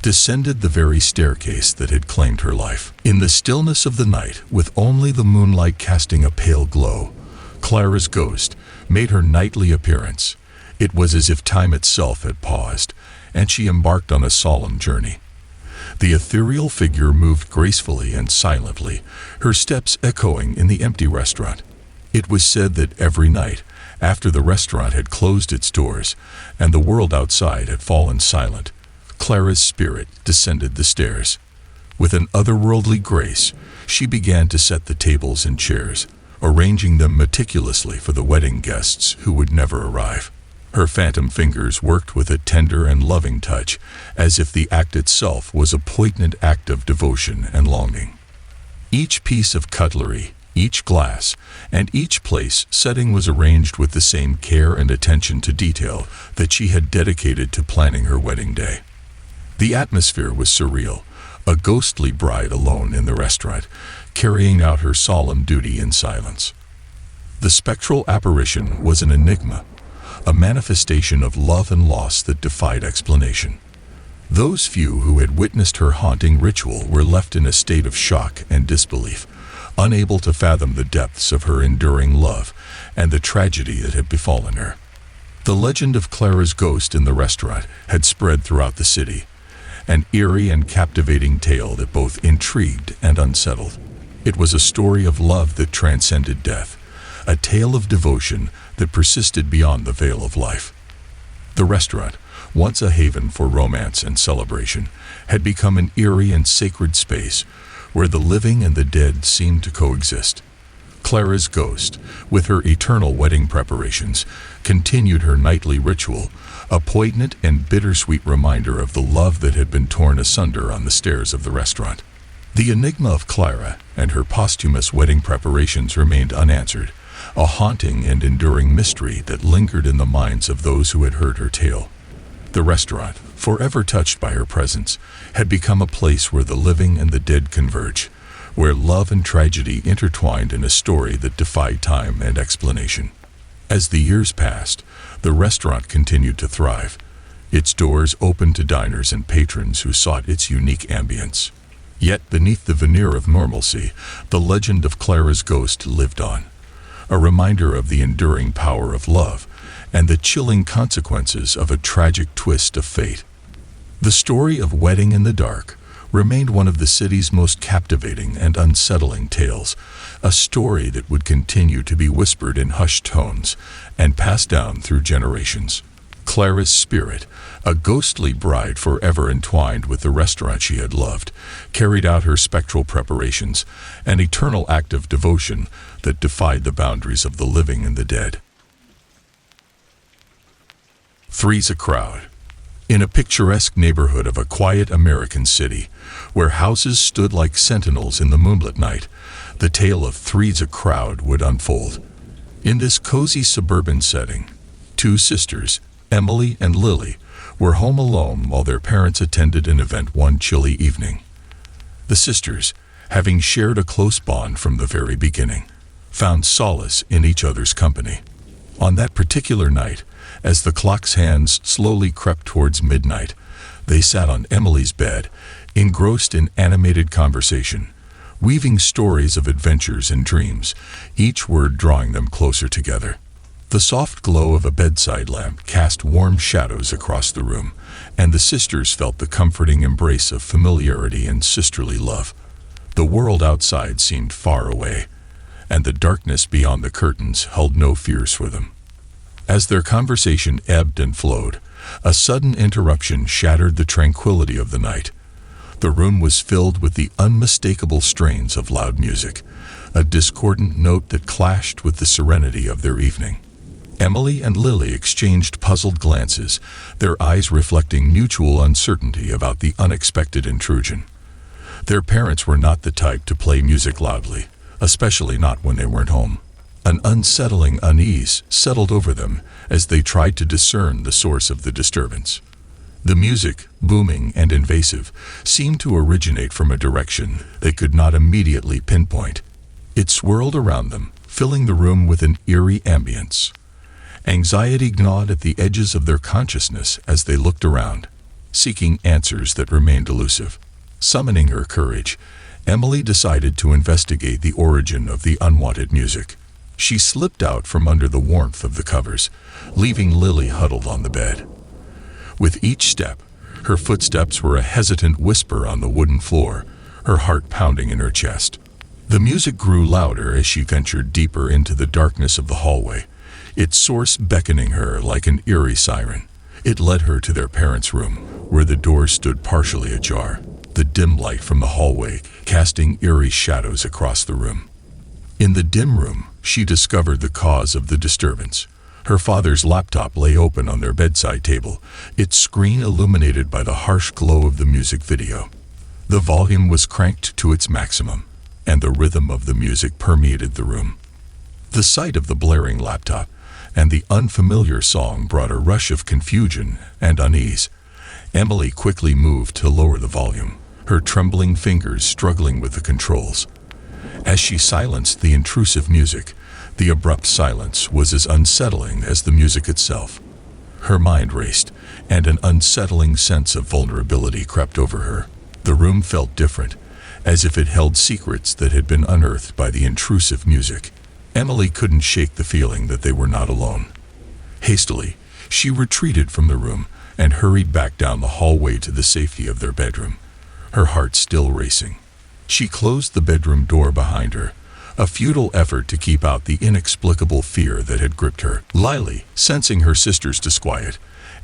descended the very staircase that had claimed her life. In the stillness of the night, with only the moonlight casting a pale glow, Clara's ghost made her nightly appearance. It was as if time itself had paused, and she embarked on a solemn journey. The ethereal figure moved gracefully and silently, her steps echoing in the empty restaurant. It was said that every night, after the restaurant had closed its doors and the world outside had fallen silent, Clara's spirit descended the stairs. With an otherworldly grace, she began to set the tables and chairs, arranging them meticulously for the wedding guests who would never arrive. Her phantom fingers worked with a tender and loving touch, as if the act itself was a poignant act of devotion and longing. Each piece of cutlery, each glass, and each place setting was arranged with the same care and attention to detail that she had dedicated to planning her wedding day. The atmosphere was surreal, a ghostly bride alone in the restaurant, carrying out her solemn duty in silence. The spectral apparition was an enigma, a manifestation of love and loss that defied explanation. Those few who had witnessed her haunting ritual were left in a state of shock and disbelief, unable to fathom the depths of her enduring love and the tragedy that had befallen her. The legend of Clara's ghost in the restaurant had spread throughout the city, an eerie and captivating tale that both intrigued and unsettled. It was a story of love that transcended death, a tale of devotion that persisted beyond the veil of life. The restaurant, once a haven for romance and celebration, had become an eerie and sacred space where the living and the dead seemed to coexist. Clara's ghost, with her eternal wedding preparations, continued her nightly ritual, a poignant and bittersweet reminder of the love that had been torn asunder on the stairs of the restaurant. The enigma of Clara and her posthumous wedding preparations remained unanswered, a haunting and enduring mystery that lingered in the minds of those who had heard her tale. The restaurant, forever touched by her presence, had become a place where the living and the dead converge, where love and tragedy intertwined in a story that defied time and explanation. As the years passed, the restaurant continued to thrive, its doors open to diners and patrons who sought its unique ambience. Yet beneath the veneer of normalcy, the legend of Clara's ghost lived on, a reminder of the enduring power of love and the chilling consequences of a tragic twist of fate. The story of Wedding in the Dark remained one of the city's most captivating and unsettling tales, a story that would continue to be whispered in hushed tones and passed down through generations. Clara's spirit, a ghostly bride forever entwined with the restaurant she had loved, carried out her spectral preparations, an eternal act of devotion that defied the boundaries of the living and the dead. Three's a crowd. In a picturesque neighborhood of a quiet American city, where houses stood like sentinels in the moonlit night, the tale of Three's a crowd would unfold. In this cozy suburban setting, two sisters, Emily and Lily, were home alone while their parents attended an event one chilly evening. The sisters, having shared a close bond from the very beginning, found solace in each other's company. On that particular night, as the clock's hands slowly crept towards midnight, they sat on Emily's bed, engrossed in animated conversation, weaving stories of adventures and dreams, each word drawing them closer together. The soft glow of a bedside lamp cast warm shadows across the room, and the sisters felt the comforting embrace of familiarity and sisterly love. The world outside seemed far away, and the darkness beyond the curtains held no fears for them. As their conversation ebbed and flowed, a sudden interruption shattered the tranquility of the night. The room was filled with the unmistakable strains of loud music, a discordant note that clashed with the serenity of their evening. Emily and Lily exchanged puzzled glances, their eyes reflecting mutual uncertainty about the unexpected intrusion. Their parents were not the type to play music loudly, especially not when they weren't home. An unsettling unease settled over them as they tried to discern the source of the disturbance. The music, booming and invasive, seemed to originate from a direction they could not immediately pinpoint. It swirled around them, filling the room with an eerie ambience. Anxiety gnawed at the edges of their consciousness as they looked around, seeking answers that remained elusive. Summoning her courage, Emily decided to investigate the origin of the unwanted music. She slipped out from under the warmth of the covers, leaving Lily huddled on the bed. With each step, her footsteps were a hesitant whisper on the wooden floor, her heart pounding in her chest. The music grew louder as she ventured deeper into the darkness of the hallway, its source beckoning her like an eerie siren. It led her to their parents' room, where the door stood partially ajar, the dim light from the hallway casting eerie shadows across the room. In the dim room, she discovered the cause of the disturbance. Her father's laptop lay open on their bedside table, its screen illuminated by the harsh glow of the music video. The volume was cranked to its maximum, and the rhythm of the music permeated the room. The sight of the blaring laptop and the unfamiliar song brought a rush of confusion and unease. Emily quickly moved to lower the volume, her trembling fingers struggling with the controls. As she silenced the intrusive music, the abrupt silence was as unsettling as the music itself. Her mind raced, and an unsettling sense of vulnerability crept over her. The room felt different, as if it held secrets that had been unearthed by the intrusive music. Emily couldn't shake the feeling that they were not alone. Hastily, she retreated from the room and hurried back down the hallway to the safety of their bedroom, her heart still racing. She closed the bedroom door behind her, a futile effort to keep out the inexplicable fear that had gripped her. Lily, sensing her sister's disquiet,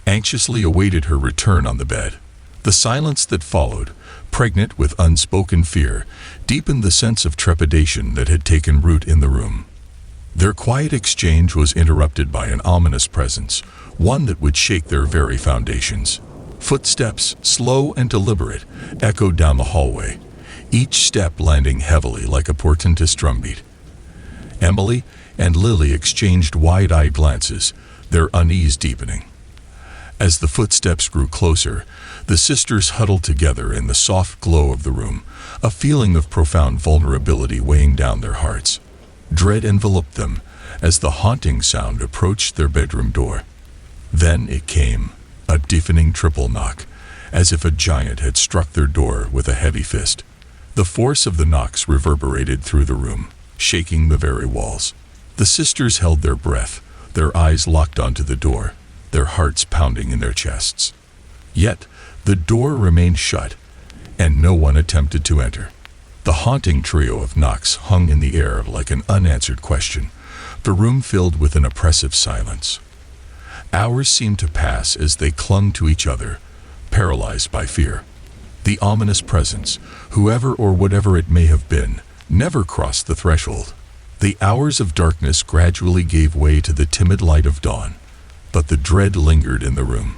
anxiously awaited her return on the bed. The silence that followed, pregnant with unspoken fear, deepened the sense of trepidation that had taken root in the room. Their quiet exchange was interrupted by an ominous presence, one that would shake their very foundations. Footsteps, slow and deliberate, echoed down the hallway, each step landing heavily like a portentous drumbeat. Emily and Lily exchanged wide-eyed glances, their unease deepening. As the footsteps grew closer, the sisters huddled together in the soft glow of the room, a feeling of profound vulnerability weighing down their hearts. Dread enveloped them as the haunting sound approached their bedroom door. Then it came, a deafening triple knock, as if a giant had struck their door with a heavy fist. The force of the knocks reverberated through the room, shaking the very walls. The sisters held their breath, their eyes locked onto the door, their hearts pounding in their chests. Yet, the door remained shut, and no one attempted to enter. The haunting trio of knocks hung in the air like an unanswered question, the room filled with an oppressive silence. Hours seemed to pass as they clung to each other, paralyzed by fear. The ominous presence, whoever or whatever it may have been, never crossed the threshold. The hours of darkness gradually gave way to the timid light of dawn, but the dread lingered in the room.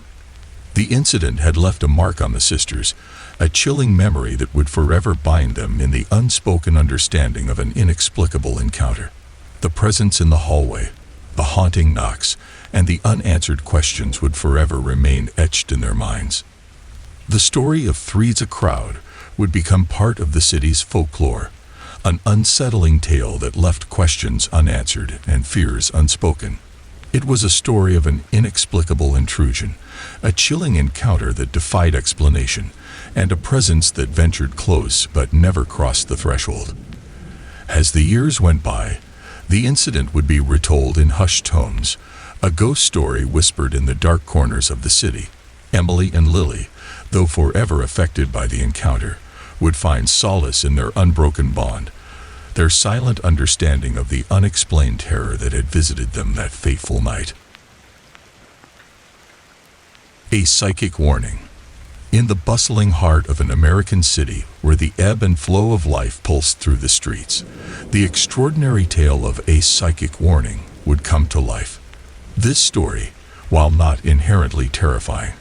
The incident had left a mark on the sisters, a chilling memory that would forever bind them in the unspoken understanding of an inexplicable encounter. The presence in the hallway, the haunting knocks, and the unanswered questions would forever remain etched in their minds. The story of Three's a Crowd would become part of the city's folklore, an unsettling tale that left questions unanswered and fears unspoken. It was a story of an inexplicable intrusion, a chilling encounter that defied explanation, and a presence that ventured close but never crossed the threshold. As the years went by, the incident would be retold in hushed tones, a ghost story whispered in the dark corners of the city. Emily and Lily, though forever affected by the encounter, would find solace in their unbroken bond, their silent understanding of the unexplained terror that had visited them that fateful night. A psychic warning. In the bustling heart of an American city where the ebb and flow of life pulsed through the streets, the extraordinary tale of a psychic warning would come to life. This story, while not inherently terrifying,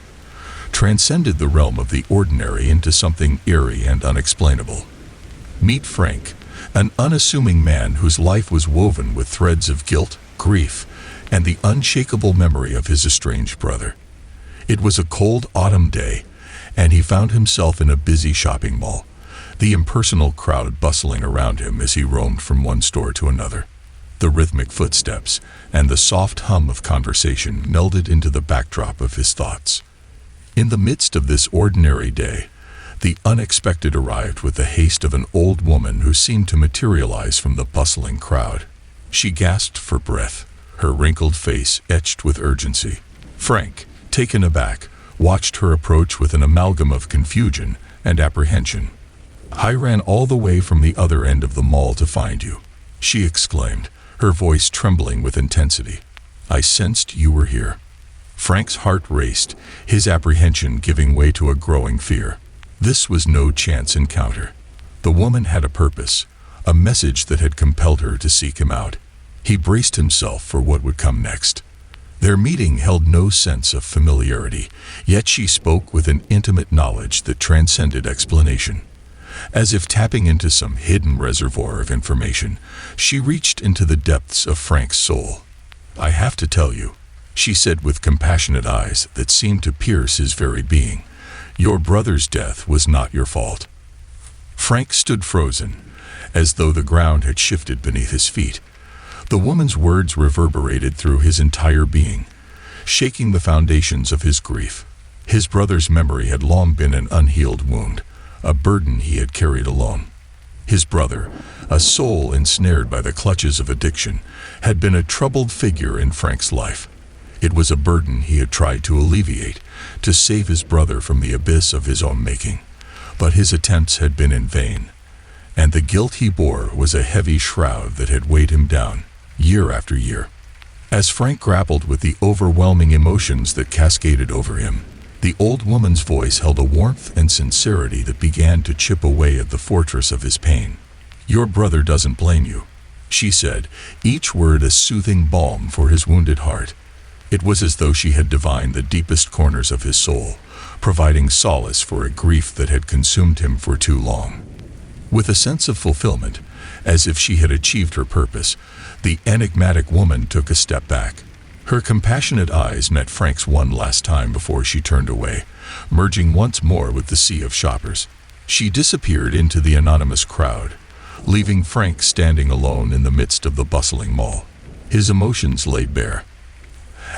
transcended the realm of the ordinary into something eerie and unexplainable. Meet Frank, an unassuming man whose life was woven with threads of guilt, grief, and the unshakable memory of his estranged brother. It was a cold autumn day, and he found himself in a busy shopping mall, the impersonal crowd bustling around him as he roamed from one store to another. The rhythmic footsteps and the soft hum of conversation melded into the backdrop of his thoughts. In the midst of this ordinary day, the unexpected arrived with the haste of an old woman who seemed to materialize from the bustling crowd. She gasped for breath, her wrinkled face etched with urgency. Frank, taken aback, watched her approach with an amalgam of confusion and apprehension. "I ran all the way from the other end of the mall to find you," she exclaimed, her voice trembling with intensity. "I sensed you were here." Frank's heart raced, his apprehension giving way to a growing fear. This was no chance encounter. The woman had a purpose, a message that had compelled her to seek him out. He braced himself for what would come next. Their meeting held no sense of familiarity, yet she spoke with an intimate knowledge that transcended explanation. As if tapping into some hidden reservoir of information, she reached into the depths of Frank's soul. "I have to tell you," she said with compassionate eyes that seemed to pierce his very being, "your brother's death was not your fault." Frank stood frozen, as though the ground had shifted beneath his feet. The woman's words reverberated through his entire being, shaking the foundations of his grief. His brother's memory had long been an unhealed wound, a burden he had carried alone. His brother, a soul ensnared by the clutches of addiction, had been a troubled figure in Frank's life. It was a burden he had tried to alleviate, to save his brother from the abyss of his own making. But his attempts had been in vain, and the guilt he bore was a heavy shroud that had weighed him down, year after year. As Frank grappled with the overwhelming emotions that cascaded over him, the old woman's voice held a warmth and sincerity that began to chip away at the fortress of his pain. "Your brother doesn't blame you," she said, each word a soothing balm for his wounded heart. It was as though she had divined the deepest corners of his soul, providing solace for a grief that had consumed him for too long. With a sense of fulfillment, as if she had achieved her purpose, the enigmatic woman took a step back. Her compassionate eyes met Frank's one last time before she turned away, merging once more with the sea of shoppers. She disappeared into the anonymous crowd, leaving Frank standing alone in the midst of the bustling mall. His emotions lay bare.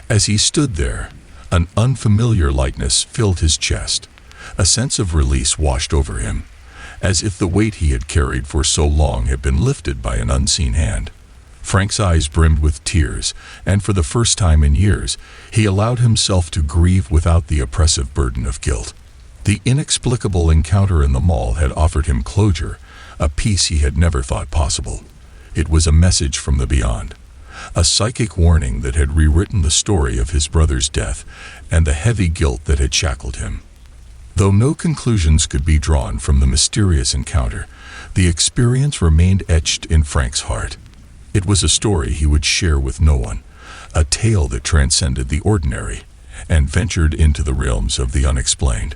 As he stood there, an unfamiliar lightness filled his chest. A sense of release washed over him, as if the weight he had carried for so long had been lifted by an unseen hand. Frank's eyes brimmed with tears, and for the first time in years, he allowed himself to grieve without the oppressive burden of guilt. The inexplicable encounter in the mall had offered him closure, a peace he had never thought possible. It was a message from the beyond, a psychic warning that had rewritten the story of his brother's death and the heavy guilt that had shackled him. Though no conclusions could be drawn from the mysterious encounter, the experience remained etched in Frank's heart. It was a story he would share with no one, a tale that transcended the ordinary and ventured into the realms of the unexplained.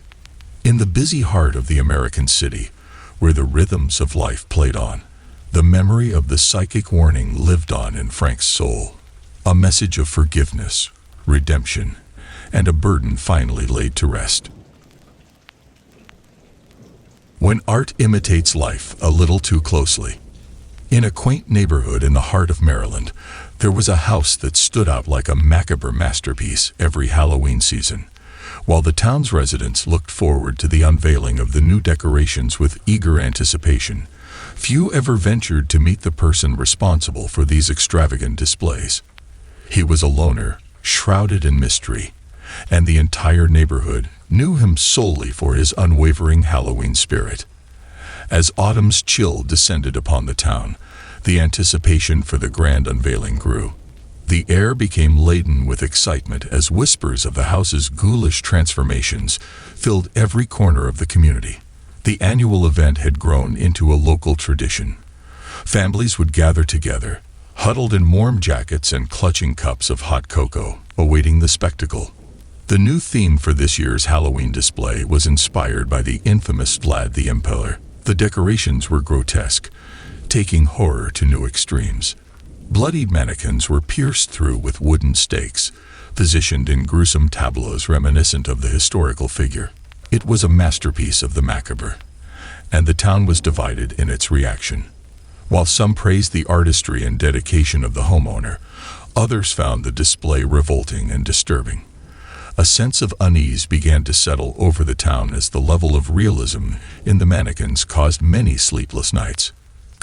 In the busy heart of the American city, where the rhythms of life played on, the memory of the psychic warning lived on in Frank's soul, a message of forgiveness, redemption, and a burden finally laid to rest. When art imitates life a little too closely. In a quaint neighborhood in the heart of Maryland, there was a house that stood out like a macabre masterpiece every Halloween season. While the town's residents looked forward to the unveiling of the new decorations with eager anticipation, few ever ventured to meet the person responsible for these extravagant displays. He was a loner, shrouded in mystery, and the entire neighborhood knew him solely for his unwavering Halloween spirit. As autumn's chill descended upon the town, the anticipation for the grand unveiling grew. The air became laden with excitement as whispers of the house's ghoulish transformations filled every corner of the community. The annual event had grown into a local tradition. Families would gather together, huddled in warm jackets and clutching cups of hot cocoa, awaiting the spectacle. The new theme for this year's Halloween display was inspired by the infamous Vlad the Impaler. The decorations were grotesque, taking horror to new extremes. Bloodied mannequins were pierced through with wooden stakes, positioned in gruesome tableaus reminiscent of the historical figure. It was a masterpiece of the macabre, and the town was divided in its reaction. While some praised the artistry and dedication of the homeowner, others found the display revolting and disturbing. A sense of unease began to settle over the town as the level of realism in the mannequins caused many sleepless nights.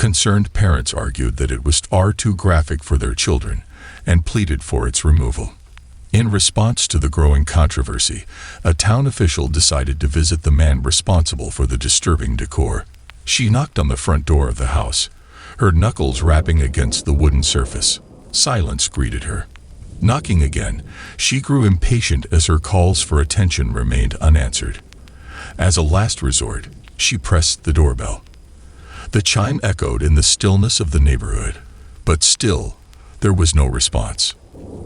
Concerned parents argued that it was far too graphic for their children and pleaded for its removal. In response to the growing controversy, a town official decided to visit the man responsible for the disturbing decor. She knocked on the front door of the house, her knuckles rapping against the wooden surface. Silence greeted her. Knocking again, she grew impatient as her calls for attention remained unanswered. As a last resort, she pressed the doorbell. The chime echoed in the stillness of the neighborhood, but still, there was no response.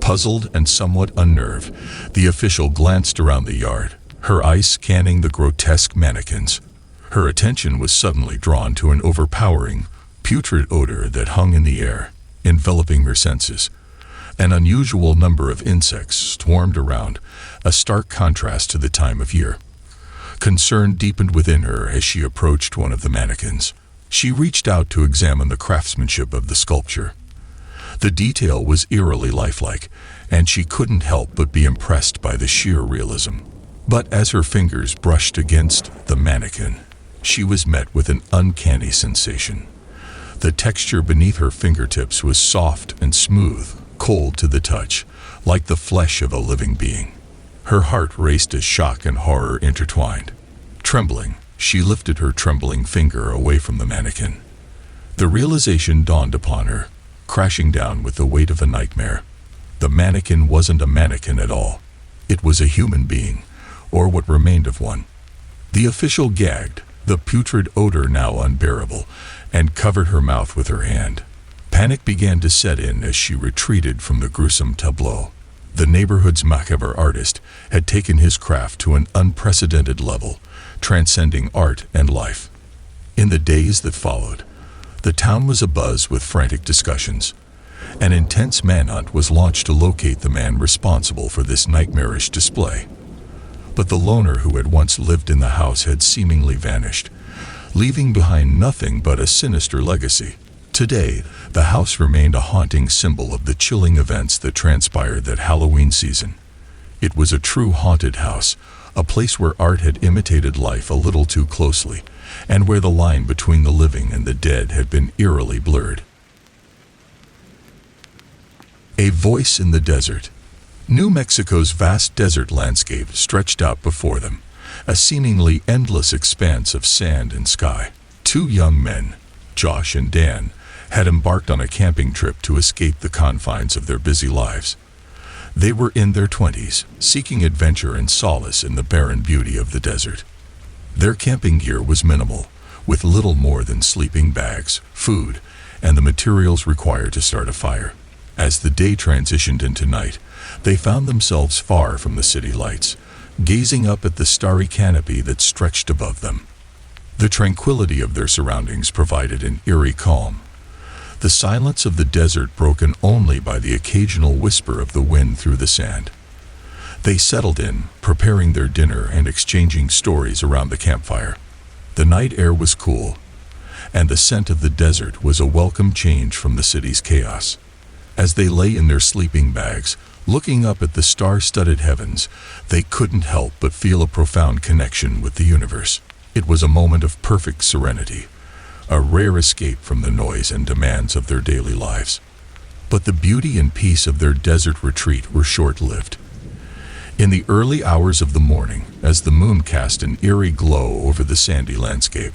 Puzzled and somewhat unnerved, the official glanced around the yard, her eyes scanning the grotesque mannequins. Her attention was suddenly drawn to an overpowering, putrid odor that hung in the air, enveloping her senses. An unusual number of insects swarmed around, a stark contrast to the time of year. Concern deepened within her as she approached one of the mannequins. She reached out to examine the craftsmanship of the sculpture. The detail was eerily lifelike, and she couldn't help but be impressed by the sheer realism. But as her fingers brushed against the mannequin, she was met with an uncanny sensation. The texture beneath her fingertips was soft and smooth, cold to the touch, like the flesh of a living being. Her heart raced as shock and horror intertwined. Trembling, she lifted her trembling finger away from the mannequin. The realization dawned upon her, crashing down with the weight of a nightmare. The mannequin wasn't a mannequin at all. It was a human being, or what remained of one. The official gagged, the putrid odor now unbearable, and covered her mouth with her hand. Panic began to set in as she retreated from the gruesome tableau. The neighborhood's macabre artist had taken his craft to an unprecedented level, transcending art and life. In the days that followed, the town was abuzz with frantic discussions. An intense manhunt was launched to locate the man responsible for this nightmarish display. But the loner who had once lived in the house had seemingly vanished, leaving behind nothing but a sinister legacy. Today, the house remained a haunting symbol of the chilling events that transpired that Halloween season. It was a true haunted house, a place where art had imitated life a little too closely, and where the line between the living and the dead had been eerily blurred. A voice in the desert. New Mexico's vast desert landscape stretched out before them, a seemingly endless expanse of sand and sky. Two young men, Josh and Dan, had embarked on a camping trip to escape the confines of their busy lives. They were in their 20s, seeking adventure and solace in the barren beauty of the desert. Their camping gear was minimal, with little more than sleeping bags, food, and the materials required to start a fire. As the day transitioned into night, they found themselves far from the city lights, gazing up at the starry canopy that stretched above them. The tranquility of their surroundings provided an eerie calm, the silence of the desert broken only by the occasional whisper of the wind through the sand. They settled in, preparing their dinner and exchanging stories around the campfire. The night air was cool, and the scent of the desert was a welcome change from the city's chaos. As they lay in their sleeping bags, looking up at the star-studded heavens, they couldn't help but feel a profound connection with the universe. It was a moment of perfect serenity, a rare escape from the noise and demands of their daily lives. But the beauty and peace of their desert retreat were short-lived. In the early hours of the morning, as the moon cast an eerie glow over the sandy landscape,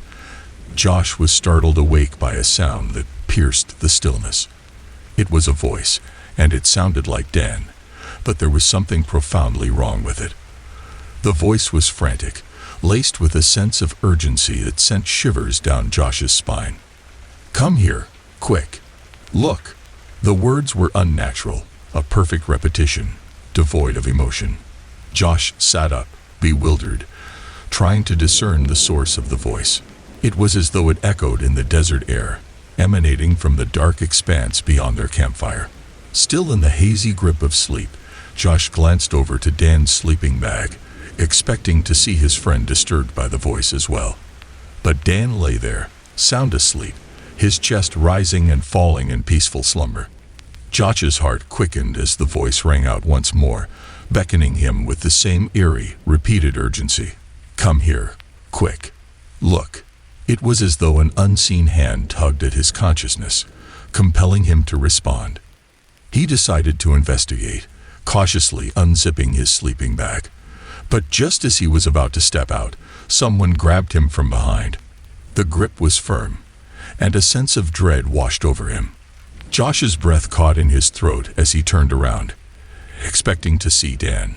Josh was startled awake by a sound that pierced the stillness. It was a voice, and it sounded like Dan, but there was something profoundly wrong with it. The voice was frantic, laced with a sense of urgency that sent shivers down Josh's spine. "Come here, quick. Look." The words were unnatural, a perfect repetition, devoid of emotion. Josh sat up, bewildered, trying to discern the source of the voice. It was as though it echoed in the desert air, emanating from the dark expanse beyond their campfire. Still in the hazy grip of sleep, Josh glanced over to Dan's sleeping bag, expecting to see his friend disturbed by the voice as well. But Dan lay there, sound asleep, his chest rising and falling in peaceful slumber. Josh's heart quickened as the voice rang out once more, beckoning him with the same eerie, repeated urgency. "Come here, quick. Look." It was as though an unseen hand tugged at his consciousness, compelling him to respond. He decided to investigate, cautiously unzipping his sleeping bag. But just as he was about to step out, someone grabbed him from behind. The grip was firm, and a sense of dread washed over him. Josh's breath caught in his throat as he turned around, expecting to see Dan.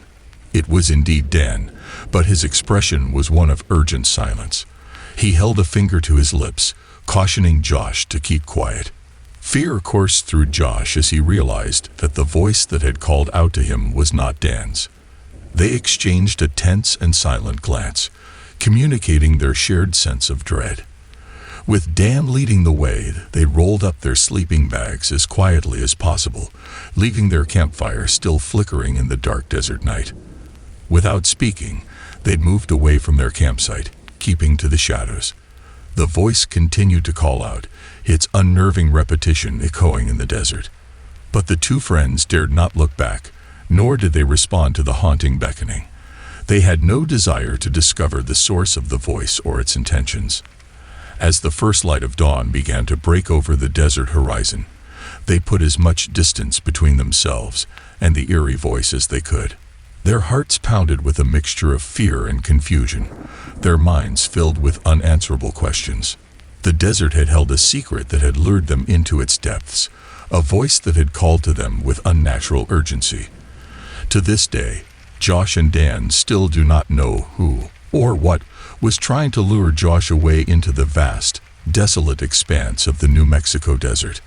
It was indeed Dan, but his expression was one of urgent silence. He held a finger to his lips, cautioning Josh to keep quiet. Fear coursed through Josh as he realized that the voice that had called out to him was not Dan's. They exchanged a tense and silent glance, communicating their shared sense of dread. With Dan leading the way, they rolled up their sleeping bags as quietly as possible, leaving their campfire still flickering in the dark desert night. Without speaking, they'd moved away from their campsite, keeping to the shadows. The voice continued to call out, its unnerving repetition echoing in the desert. But the two friends dared not look back, nor did they respond to the haunting beckoning. They had no desire to discover the source of the voice or its intentions. As the first light of dawn began to break over the desert horizon, they put as much distance between themselves and the eerie voice as they could. Their hearts pounded with a mixture of fear and confusion, their minds filled with unanswerable questions. The desert had held a secret that had lured them into its depths, a voice that had called to them with unnatural urgency. To this day, Josh and Dan still do not know who or what was trying to lure Josh away into the vast, desolate expanse of the New Mexico desert.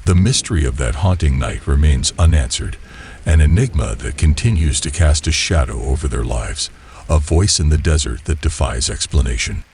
The mystery of that haunting night remains unanswered, an enigma that continues to cast a shadow over their lives, a voice in the desert that defies explanation.